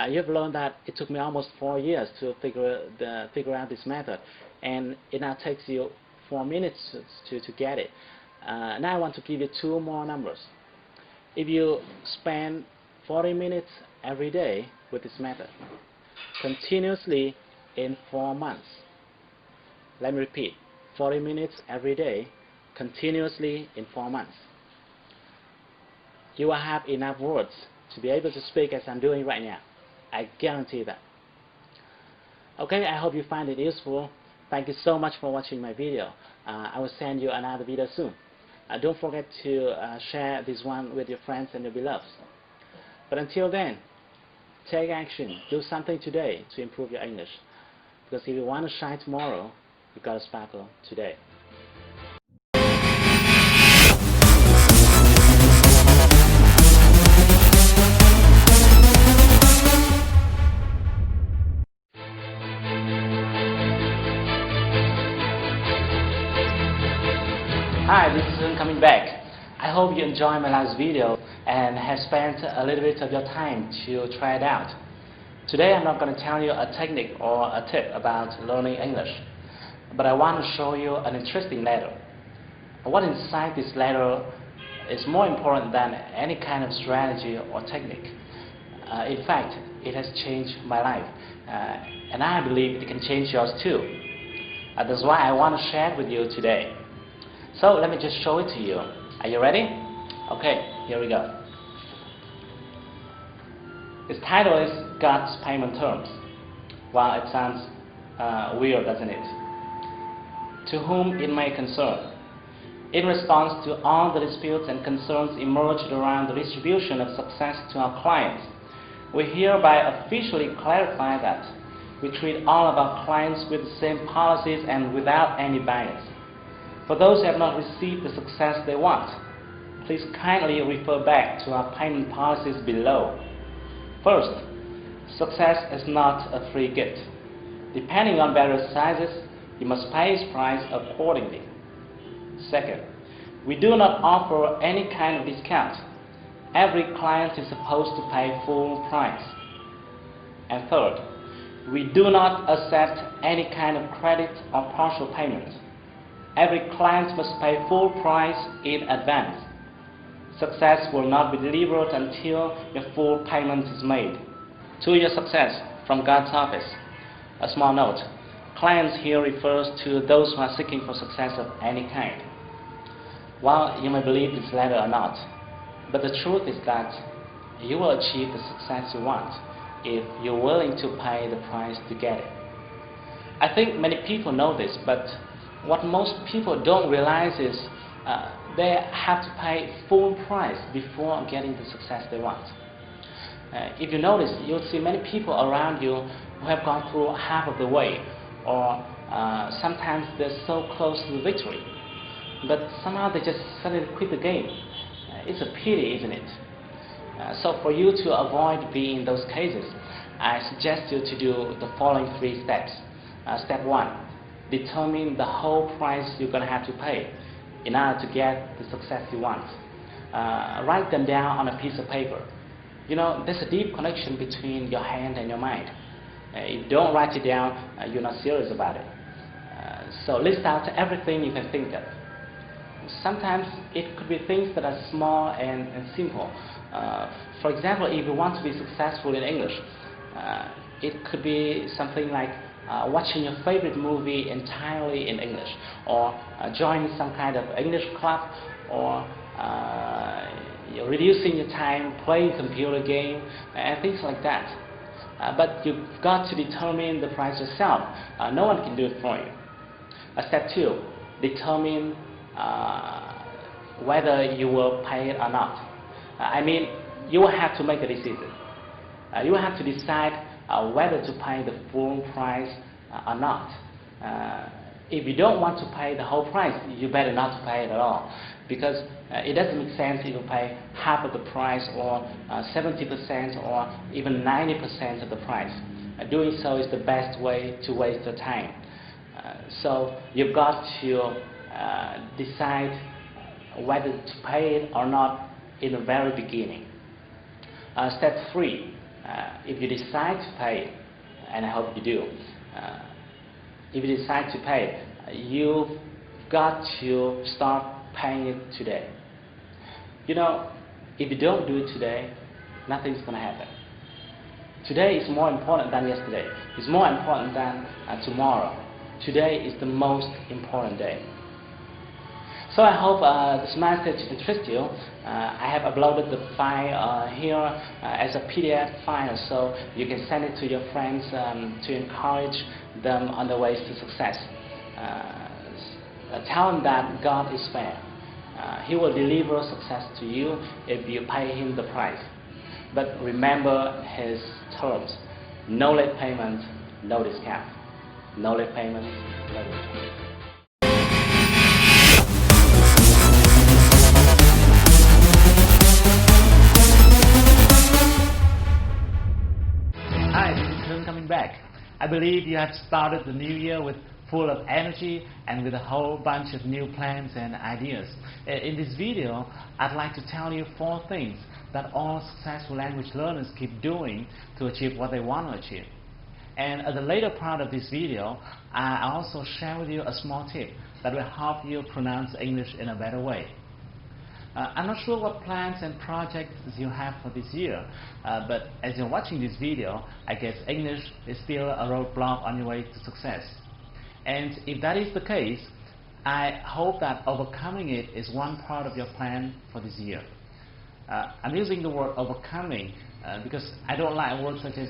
you've learned that it took me almost 4 years to figure out this method, and it now takes you 4 minutes to get it. Now I want to give you 2 more numbers. If you spend 40 minutes every day with this method, continuously in 4 months, let me repeat, 40 minutes every day, continuously in 4 months, you will have enough words to be able to speak as I'm doing right now. I guarantee that. Okay, I hope you find it useful. Thank you so much for watching my video. I will send you another video soon. Don't forget to share this one with your friends and your beloveds. But until then, take action. Do something today to improve your English. Because if you want to shine tomorrow, you've got to sparkle today. Hi, this is Hưng coming back. I hope you enjoyed my last video and have spent a little bit of your time to try it out. Today I'm not going to tell you a technique or a tip about learning English, but I want to show you an interesting letter. What inside this letter is more important than any kind of strategy or technique. In fact, it has changed my life, and I believe it can change yours too. That's why I want to share it with you today. So let me just show it to you. Are you ready? Okay, here we go. Its title is God's Payment Terms. Wow, it sounds weird, doesn't it? To whom it may concern. In response to all the disputes and concerns emerged around the distribution of success to our clients, we hereby officially clarify that we treat all of our clients with the same policies and without any bias. For those who have not received the success they want, please kindly refer back to our payment policies below. First, success is not a free gift. Depending on various sizes, you must pay its price accordingly. Second, we do not offer any kind of discount. Every client is supposed to pay full price. And third, we do not accept any kind of credit or partial payment. Every client must pay full price in advance. Success will not be delivered until your full payment is made. To your success from God's office. A small note. Clients here refers to those who are seeking for success of any kind. While you may believe this letter or not, but the truth is that you will achieve the success you want if you're willing to pay the price to get it. I think many people know this, but what most people don't realize is they have to pay full price before getting the success they want. If you notice, you'll see many people around you who have gone through half of the way, or sometimes they're so close to victory, but somehow they just suddenly quit the game. It's a pity, isn't it? So for you to avoid being in those cases, I suggest you to do the following 3 steps. Step 1. Determine the whole price you're going to have to pay in order to get the success you want. Write them down on a piece of paper. You know, there's a deep connection between your hand and your mind. If you don't write it down, you're not serious about it. So list out everything you can think of. Sometimes it could be things that are small and simple. For example, if you want to be successful in English, it could be something like watching your favorite movie entirely in English, or joining some kind of English club, or you're reducing your time playing computer game and things like that. But you've got to determine the price yourself. No one can do it for you. Step 2, determine whether you will pay it or not. I mean, you will have to make a decision. You will have to decide whether to pay the full price or not. If you don't want to pay the whole price, you better not to pay it at all, because it doesn't make sense if you pay half of the price, or 70%, or even 90% of the price. Doing so is the best way to waste your time. So you've got to decide whether to pay it or not in the very beginning. Step 3, if you decide to pay it, and I hope you do, if you decide to pay, you've got to start paying it today. You know, if you don't do it today, nothing's going to happen. Today is more important than yesterday. It's more important than tomorrow. Today is the most important day. So I hope this message interests you. I have uploaded the file here as a PDF file, so you can send it to your friends to encourage them on their ways to success. Tell them that God is fair. He will deliver success to you if you pay Him the price. But remember His terms: no late payment, no discount. No late payment, no discount. Hi, this is Hưng coming back. I believe you have started the new year with full of energy and with a whole bunch of new plans and ideas. In this video, I'd like to tell you 4 things that all successful language learners keep doing to achieve what they want to achieve. And at the later part of this video, I also share with you a small tip that will help you pronounce English in a better way. I'm not sure what plans and projects you have for this year, but as you're watching this video, I guess English is still a roadblock on your way to success. And if that is the case, I hope that overcoming it is one part of your plan for this year. I'm using the word overcoming because I don't like words such as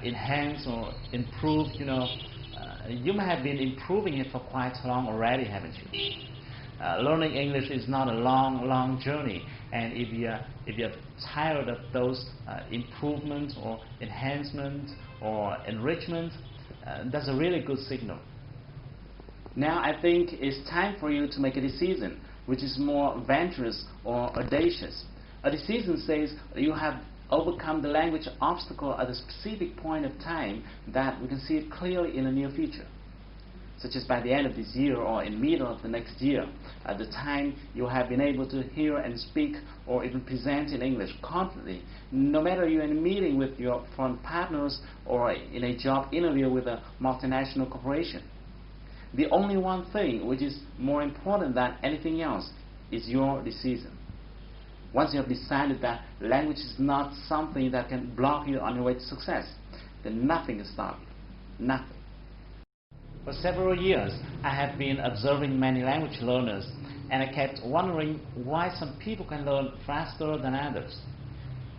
enhance or improve. You know, you may have been improving it for quite long already, haven't you? Learning English is not a long journey, and if you're tired of those improvements or enhancements or enrichment, that's a really good signal. Now I think it's time for you to make a decision which is more venturous or audacious. A decision says you have overcome the language obstacle at a specific point of time that we can see it clearly in the near future, such as by the end of this year or in the middle of the next year, at the time you have been able to hear and speak or even present in English confidently, no matter you're in a meeting with your foreign partners or in a job interview with a multinational corporation. The only one thing which is more important than anything else is your decision. Once you have decided that language is not something that can block you on your way to success, then nothing can stop you. Nothing. For several years, I have been observing many language learners, and I kept wondering why some people can learn faster than others.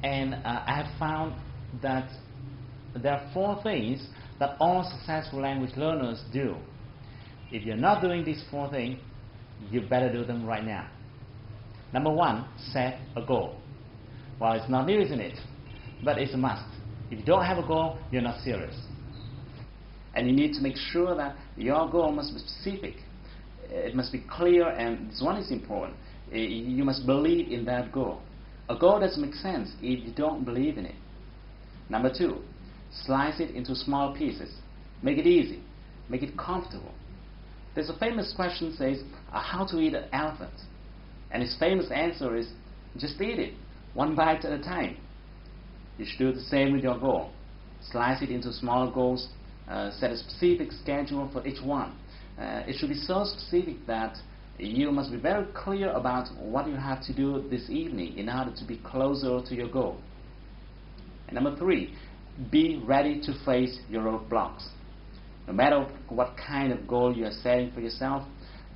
And I have found that there are 4 things that all successful language learners do. If you're not doing these 4 things, you better do them right now. Number 1, set a goal. Well, it's not new, isn't it? But it's a must. If you don't have a goal, you're not serious. And you need to make sure that your goal must be specific. It must be clear, and this one is important. You must believe in that goal. A goal doesn't make sense if you don't believe in it. Number 2, slice it into small pieces. Make it easy. Make it comfortable. There's a famous question that says, how to eat an elephant? And his famous answer is, just eat it, one bite at a time. You should do the same with your goal. Slice it into smaller goals, set a specific schedule for each one. It should be so specific that you must be very clear about what you have to do this evening in order to be closer to your goal. And number 3, be ready to face your roadblocks. No matter what kind of goal you are setting for yourself,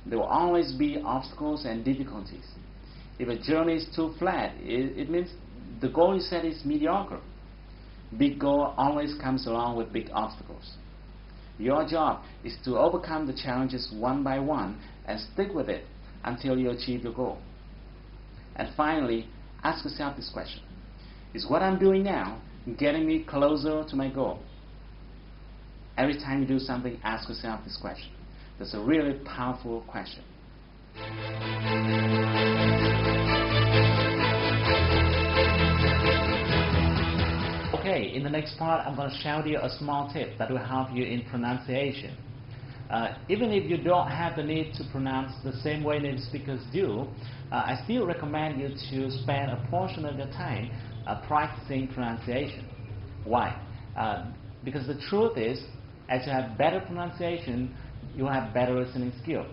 there will always be obstacles and difficulties. If a journey is too flat, it means the goal you set is mediocre. Big goal always comes along with big obstacles. Your job is to overcome the challenges one by one and stick with it until you achieve your goal. And finally, ask yourself this question: is what I'm doing now getting me closer to my goal? Every time you do something, ask yourself this question. That's a really powerful question. Okay, in the next part, I'm going to show you a small tip that will help you in pronunciation. Even if you don't have the need to pronounce the same way native speakers do, I still recommend you to spend a portion of your time practicing pronunciation. Why? Because the truth is, as you have better pronunciation, you have better listening skill.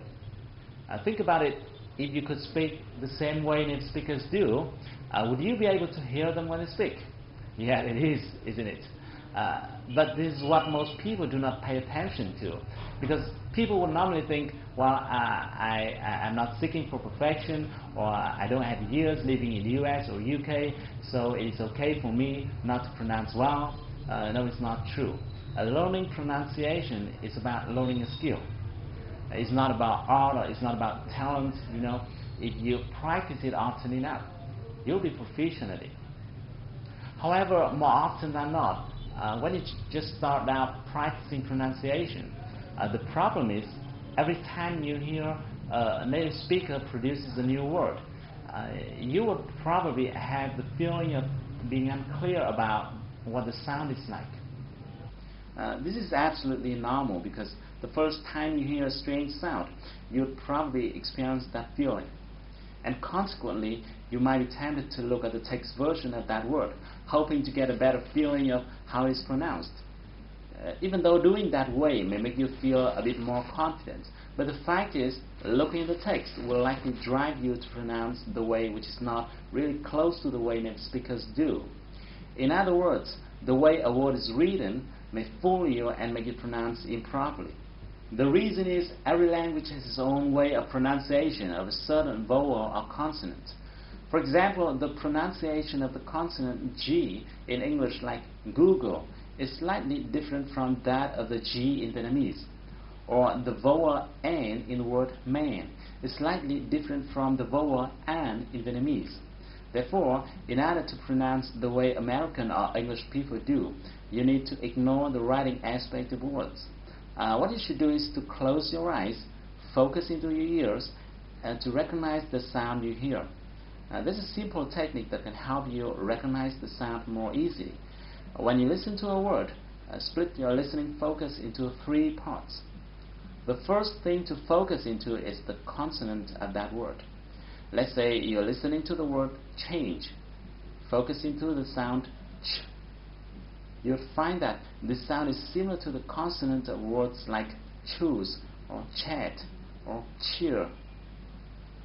Think about it. If you could speak the same way native speakers do, would you be able to hear them when they speak? Yeah, it is, isn't it? But this is what most people do not pay attention to, because people would normally think, well, I'm not seeking for perfection, or I don't have years living in the US or UK, so it's okay for me not to pronounce well. No, it's not true. Learning pronunciation is about learning a skill. It's not about art, or it's not about talent. You know, if you practice it often enough, you'll be proficient at it. However, more often than not, when you just start out practicing pronunciation, the problem is every time you hear a native speaker produces a new word, you will probably have the feeling of being unclear about what the sound is like. This is absolutely normal, because the first time you hear a strange sound, you'll probably experience that feeling. And consequently, you might be tempted to look at the text version of that word, hoping to get a better feeling of how it's pronounced. Even though doing that way may make you feel a bit more confident, but the fact is, looking at the text will likely drive you to pronounce the way which is not really close to the way native speakers do. In other words, the way a word is written may fool you and make it pronounce improperly. The reason is, every language has its own way of pronunciation of a certain vowel or consonant. For example, the pronunciation of the consonant G in English, like Google, is slightly different from that of the G in Vietnamese. Or the vowel N in the word man is slightly different from the vowel An in Vietnamese. Therefore, in order to pronounce the way American or English people do, you need to ignore the writing aspect of words. What you should do is to close your eyes, focus into your ears, and to recognize the sound you hear. This is a simple technique that can help you recognize the sound more easily. When you listen to a word, split your listening focus into 3 parts. The first thing to focus into is the consonant of that word. Let's say you're listening to the word change. Focus into the sound ch. You'll find that this sound is similar to the consonant of words like choose, or chat, or cheer.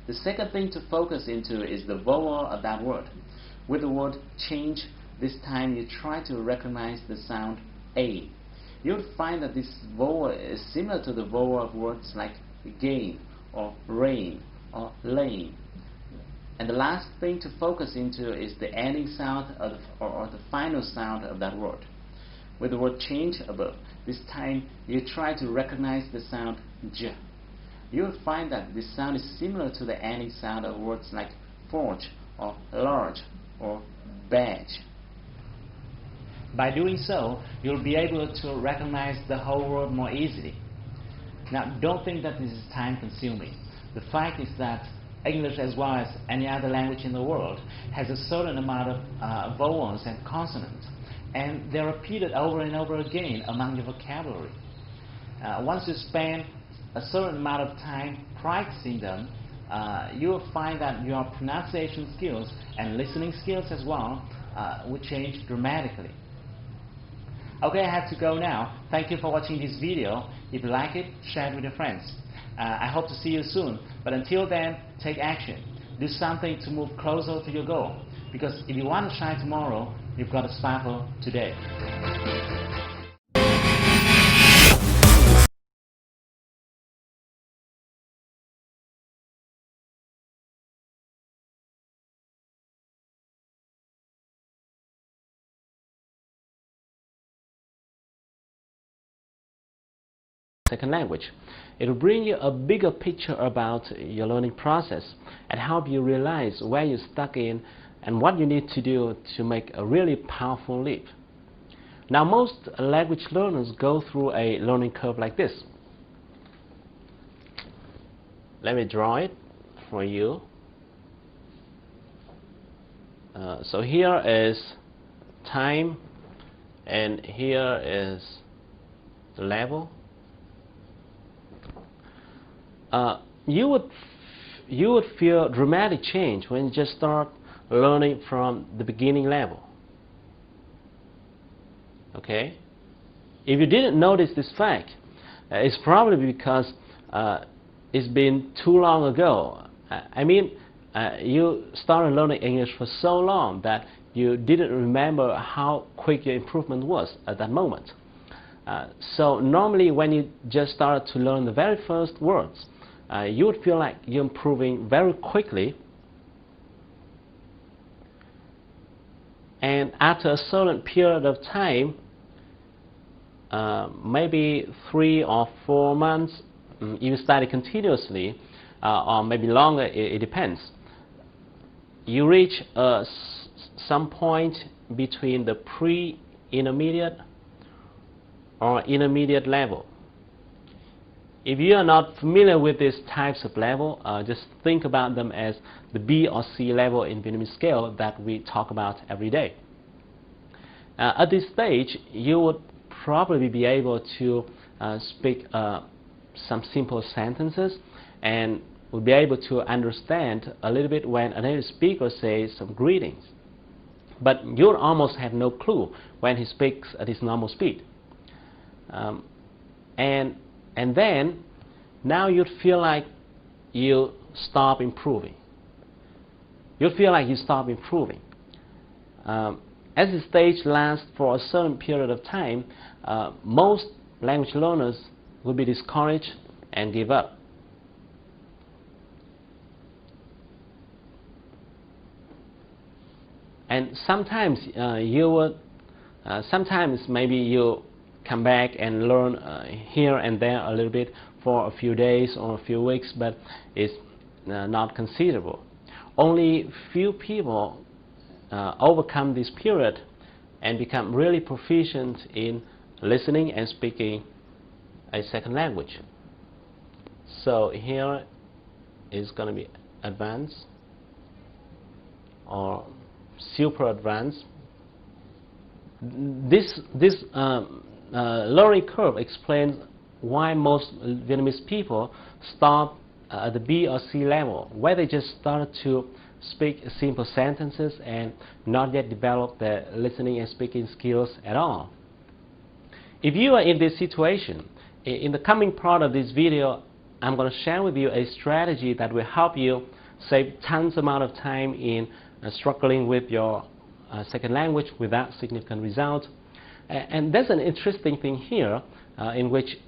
The second thing to focus into is the vowel of that word. With the word change, this time you try to recognize the sound A. You'll find that this vowel is similar to the vowel of words like gain, or rain, or lane. And the last thing to focus into is the ending sound of or the final sound of that word. With the word change above, this time you try to recognize the sound J. You'll find that this sound is similar to the ending sound of words like forge, or large, or badge. By doing so, you'll be able to recognize the whole word more easily. Now, don't think that this is time-consuming. The fact is that English, as well as any other language in the world, has a certain amount of vowels and consonants, and they're repeated over and over again among your vocabulary. Once you spend a certain amount of time practicing them, you will find that your pronunciation skills and listening skills as well would change dramatically. Okay, I have to go now. Thank you for watching this video. If you like it, share it with your friends. I hope to see you soon. But until then, take action. Do something to move closer to your goal. Because if you want to shine tomorrow, you've got to sparkle today. Second language. It will bring you a bigger picture about your learning process and help you realize where you're stuck in and what you need to do to make a really powerful leap. Now, most language learners go through a learning curve like this. Let me draw it for you. So here is time, and here is the level. You would feel dramatic change when you just start learning from the beginning level. Okay? If you didn't notice this fact, it's probably because it's been too long ago. You started learning English for so long that you didn't remember how quick your improvement was at that moment. So normally when you just started to learn the very first words, you would feel like you're improving very quickly, and after a certain period of time, maybe 3 or 4 months, if you study continuously, or maybe longer, it depends, you reach some point between the pre-intermediate or intermediate level. If you are not familiar with these types of level, just think about them as the B or C level in Vietnamese scale that we talk about every day. At this stage, you would probably be able to speak some simple sentences and would be able to understand a little bit when a native speaker says some greetings. But you would almost have no clue when he speaks at his normal speed. And then, now you'd feel like you stop improving. You'd feel like you stop improving. As the stage lasts for a certain period of time, most language learners will be discouraged and give up. And sometimes sometimes maybe you come back and learn here and there a little bit for a few days or a few weeks, but it's not considerable. Only few people overcome this period and become really proficient in listening and speaking a second language. So here is going to be advanced or super advanced. This learning curve explains why most Vietnamese people stop at the B or C level, where they just started to speak simple sentences and not yet develop their listening and speaking skills at all. If you are in this situation, in the coming part of this video, I'm going to share with you a strategy that will help you save tons amount of time in struggling with your second language without significant results. And there's an interesting thing here in which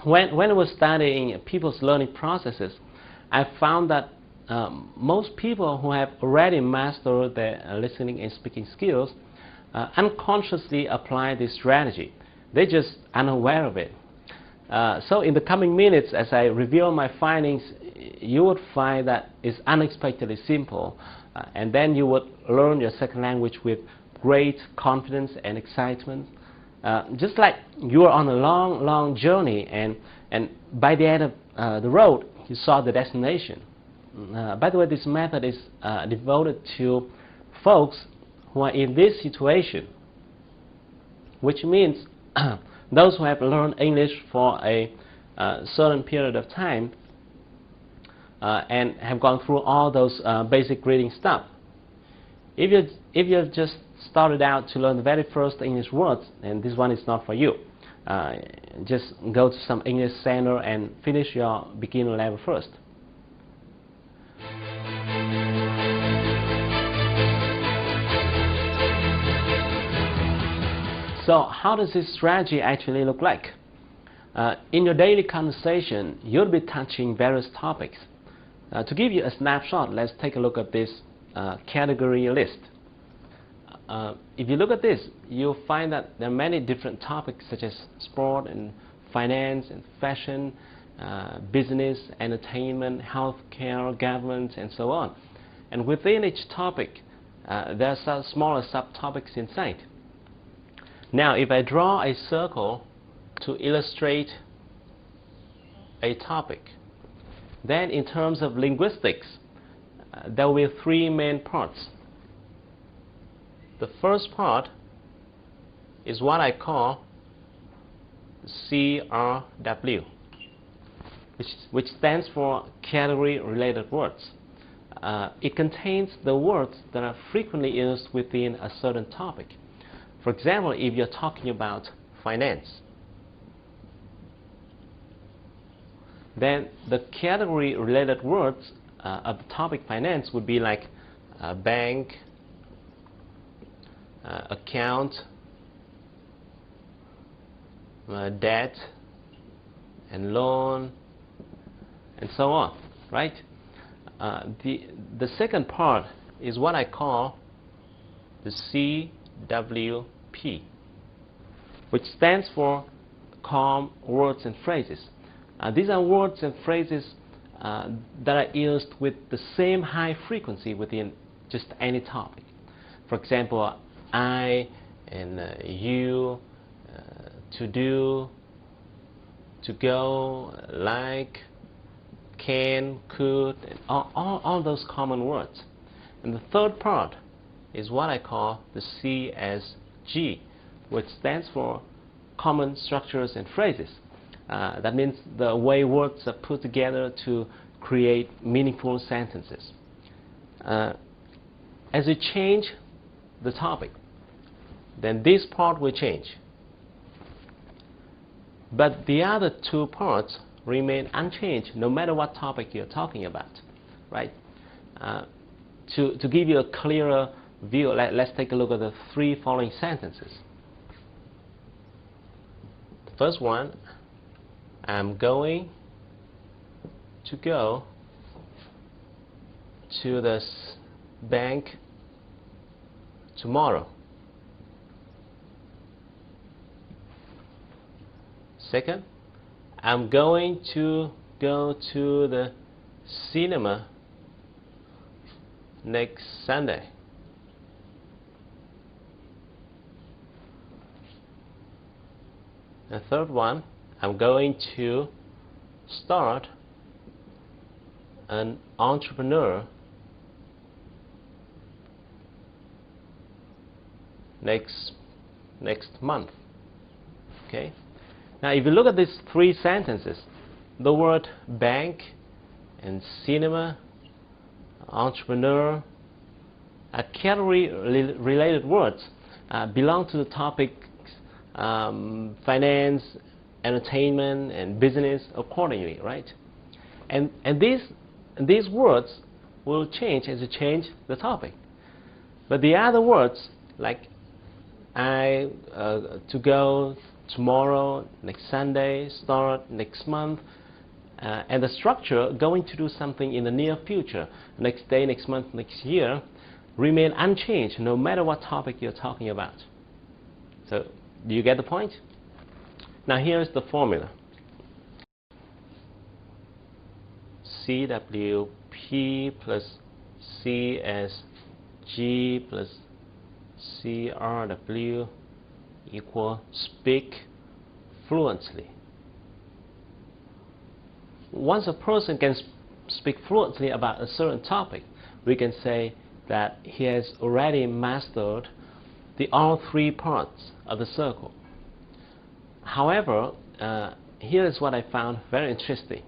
when I was studying people's learning processes, I found that most people who have already mastered their listening and speaking skills unconsciously apply this strategy. They're just unaware of it. So in the coming minutes, as I reveal my findings, you would find that it's unexpectedly simple, and then you would learn your second language with great confidence and excitement, just like you are on a long journey, and by the end of the road you saw the destination. By the way, this method is devoted to folks who are in this situation, which means those who have learned English for a certain period of time and have gone through all those basic reading stuff. If you've just started out to learn the very first English words, then this one is not for you. Just go to some English center and finish your beginner level first. So how does this strategy actually look like? In your daily conversation, you'll be touching various topics. To give you a snapshot, let's take a look at this category list. If you look at this, you'll find that there are many different topics such as sport and finance and fashion, business, entertainment, healthcare, government, and so on. And within each topic, there are some smaller subtopics inside. Now, if I draw a circle to illustrate a topic, then in terms of linguistics, there will be three main parts. The first part is what I call CRW, which stands for category-related words. It contains the words that are frequently used within a certain topic. For example, if you're talking about finance, then the category-related words of the topic finance would be like bank, account, debt, and loan, and so on, right? The second part is what I call the CWP, which stands for calm words and phrases. These are words and phrases that are used with the same high frequency within just any topic. For example, I and you, to do, to go, like, can, could, and all those common words. And the third part is what I call the CSG, which stands for common structures and phrases. That means the way words are put together to create meaningful sentences. As you change the topic, then this part will change. But the other two parts remain unchanged no matter what topic you're talking about, right? To give you a clearer view, let's take a look at the three following sentences. The first one, I'm going to go to the bank tomorrow. Second, I'm going to go to the cinema next Sunday. The third one, I'm going to start an entrepreneur next month. Okay. Now, if you look at these three sentences, the word bank and cinema, entrepreneur, are category-related words, belong to the topics finance, entertainment, and business accordingly, right? And these words will change as you change the topic. But the other words, like to go tomorrow, next Sunday, start next month, and the structure, going to do something in the near future, next day, next month, next year, remain unchanged no matter what topic you're talking about. So, do you get the point? Now here's the formula. CWP plus CSG plus CRW equal speak fluently. Once a person can speak fluently about a certain topic, we can say that he has already mastered all three parts of the circle. However, here is what I found very interesting.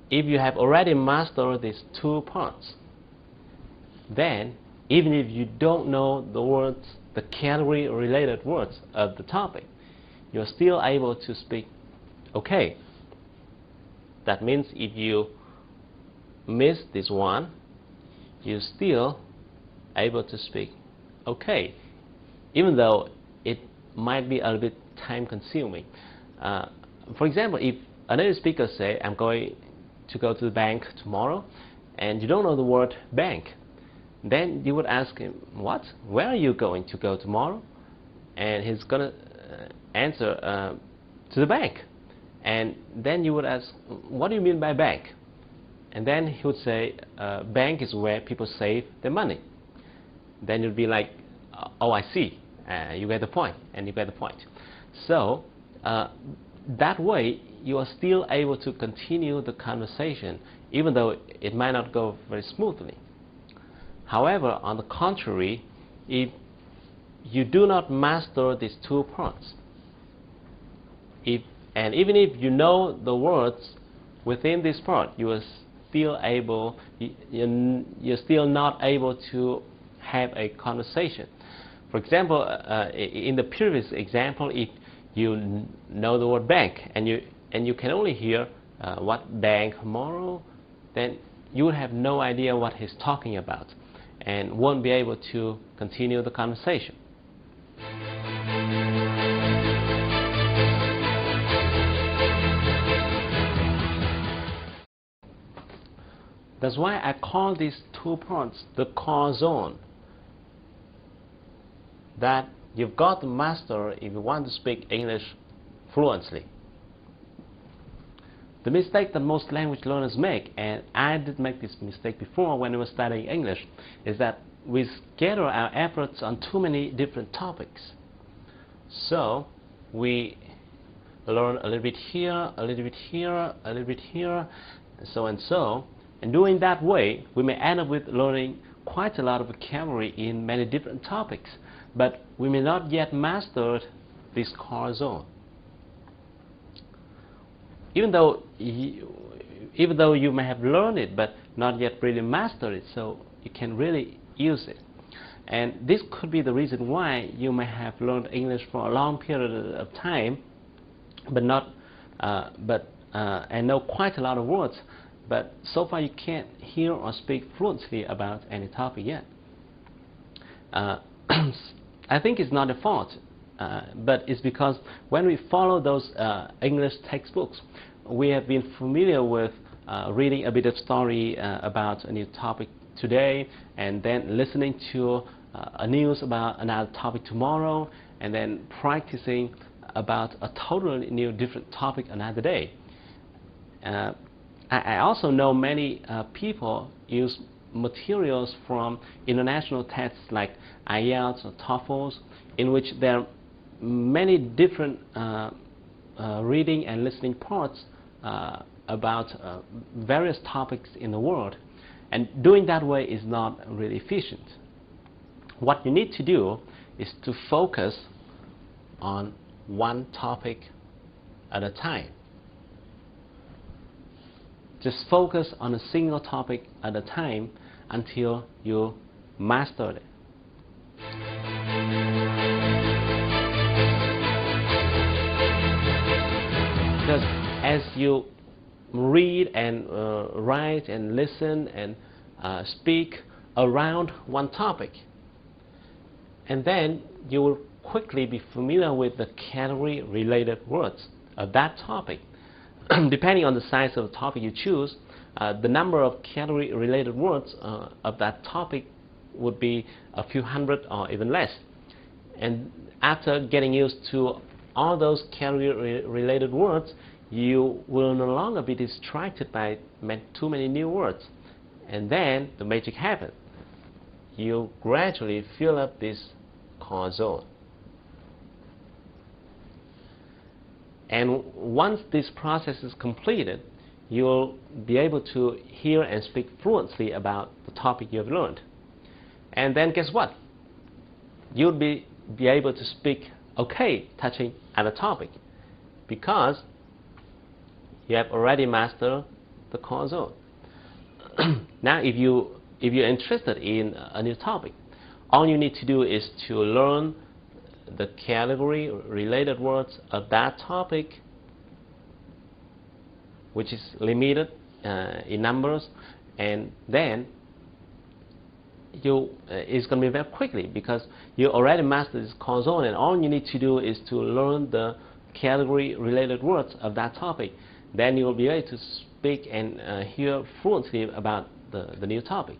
If you have already mastered these two parts, then even if you don't know the words, the category related words of the topic, you're still able to speak okay. That means if you miss this one, you're still able to speak okay, even though it might be a little bit time consuming. For example, if a native speaker say, I'm going to go to the bank tomorrow, and you don't know the word bank, then you would ask him, what? Where are you going to go tomorrow? And he's going to answer, to the bank. And then you would ask, what do you mean by bank? And then he would say, bank is where people save their money. Then you'd be like, oh, I see. You get the point, and you get the point. So that way, you are still able to continue the conversation, even though it might not go very smoothly. However, on the contrary, if you do not master these two parts, and even if you know the words within this part, you are still able, you're still not able to have a conversation. For example, in the previous example, if you know the word bank and you can only hear what bank tomorrow, then you would have no idea what he's talking about and won't be able to continue the conversation. That's why I call these two parts the core zone, that you've got to master if you want to speak English fluently. The mistake that most language learners make, and I did make this mistake before when we were studying English, is that we scatter our efforts on too many different topics. So we learn a little bit here, a little bit here, a little bit here, and so and so. And doing that way, we may end up with learning quite a lot of vocabulary in many different topics, but we may not yet master this core zone. Even though you may have learned it, but not yet really mastered it, so you can really use it. And this could be the reason why you may have learned English for a long period of time, but and know quite a lot of words, but so far you can't hear or speak fluently about any topic yet. I think it's not a fault, but it's because when we follow those English textbooks, we have been familiar with reading a bit of story about a new topic today, and then listening to a news about another topic tomorrow, and then practicing about a totally new different topic another day. I also know many people use materials from international tests like IELTS or TOEFL, in which there are many different reading and listening parts about various topics in the world, and doing that way is not really efficient. What you need to do is to focus on one topic at a time. Just focus on a single topic at a time until you master it. Because as you read and write and listen and speak around one topic, and then you will quickly be familiar with the category related words of that topic. Depending on the size of the topic you choose, the number of category related words of that topic would be a few hundred or even less. And after getting used to all those category related words, you will no longer be distracted by too many new words. And then the magic happens. You gradually fill up this core zone. And once this process is completed, you'll be able to hear and speak fluently about the topic you have learned. And then guess what? You'll be able to speak okay touching other topic, because you have already mastered the core zone. Now if you if you're interested in a new topic, all you need to do is to learn the category related words of that topic, which is limited in numbers, and then it's going to be very quickly because you already mastered this console, and all you need to do is to learn the category related words of that topic. Then you will be able to speak and hear fluently about the new topic.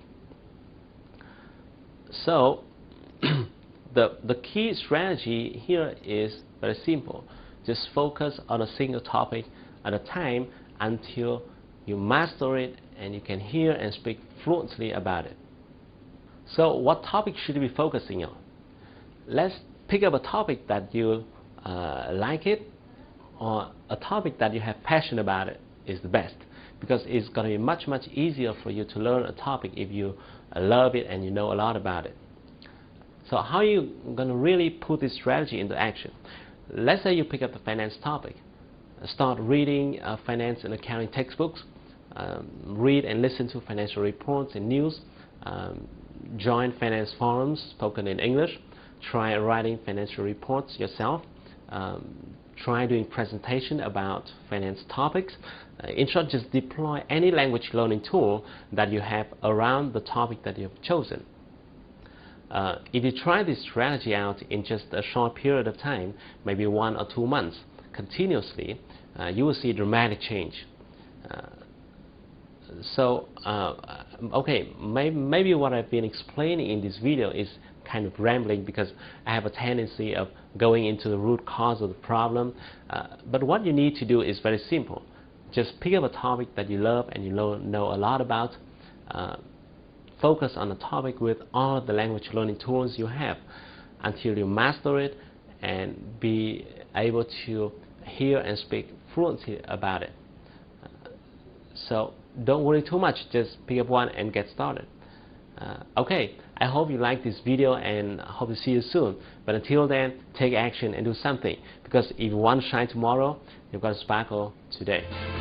So the key strategy here is very simple. Just focus on a single topic at a time until you master it and you can hear and speak fluently about it. So what topic should you be focusing on? Let's pick up a topic that you like it, or a topic that you have passion about it is the best, because it's going to be much easier for you to learn a topic if you love it and you know a lot about it. So how are you going to really put this strategy into action? Let's say you pick up the finance topic. Start reading finance and accounting textbooks, read and listen to financial reports and news, join finance forums spoken in English, try writing financial reports yourself, try doing presentation about finance topics. In short, just deploy any language learning tool that you have around the topic that you have chosen. If you try this strategy out in just a short period of time, maybe 1 or 2 months, continuously, you will see dramatic change. Okay, maybe what I've been explaining in this video is kind of rambling because I have a tendency of going into the root cause of the problem. But what you need to do is very simple. Just pick up a topic that you love and you know a lot about. Focus on a topic with all the language learning tools you have until you master it and be able to hear and speak fluently about it. So don't worry too much, just pick up one and get started. Okay, I hope you like this video and hope to see you soon. But until then, take action and do something, because if you want to shine tomorrow, you've got to sparkle today.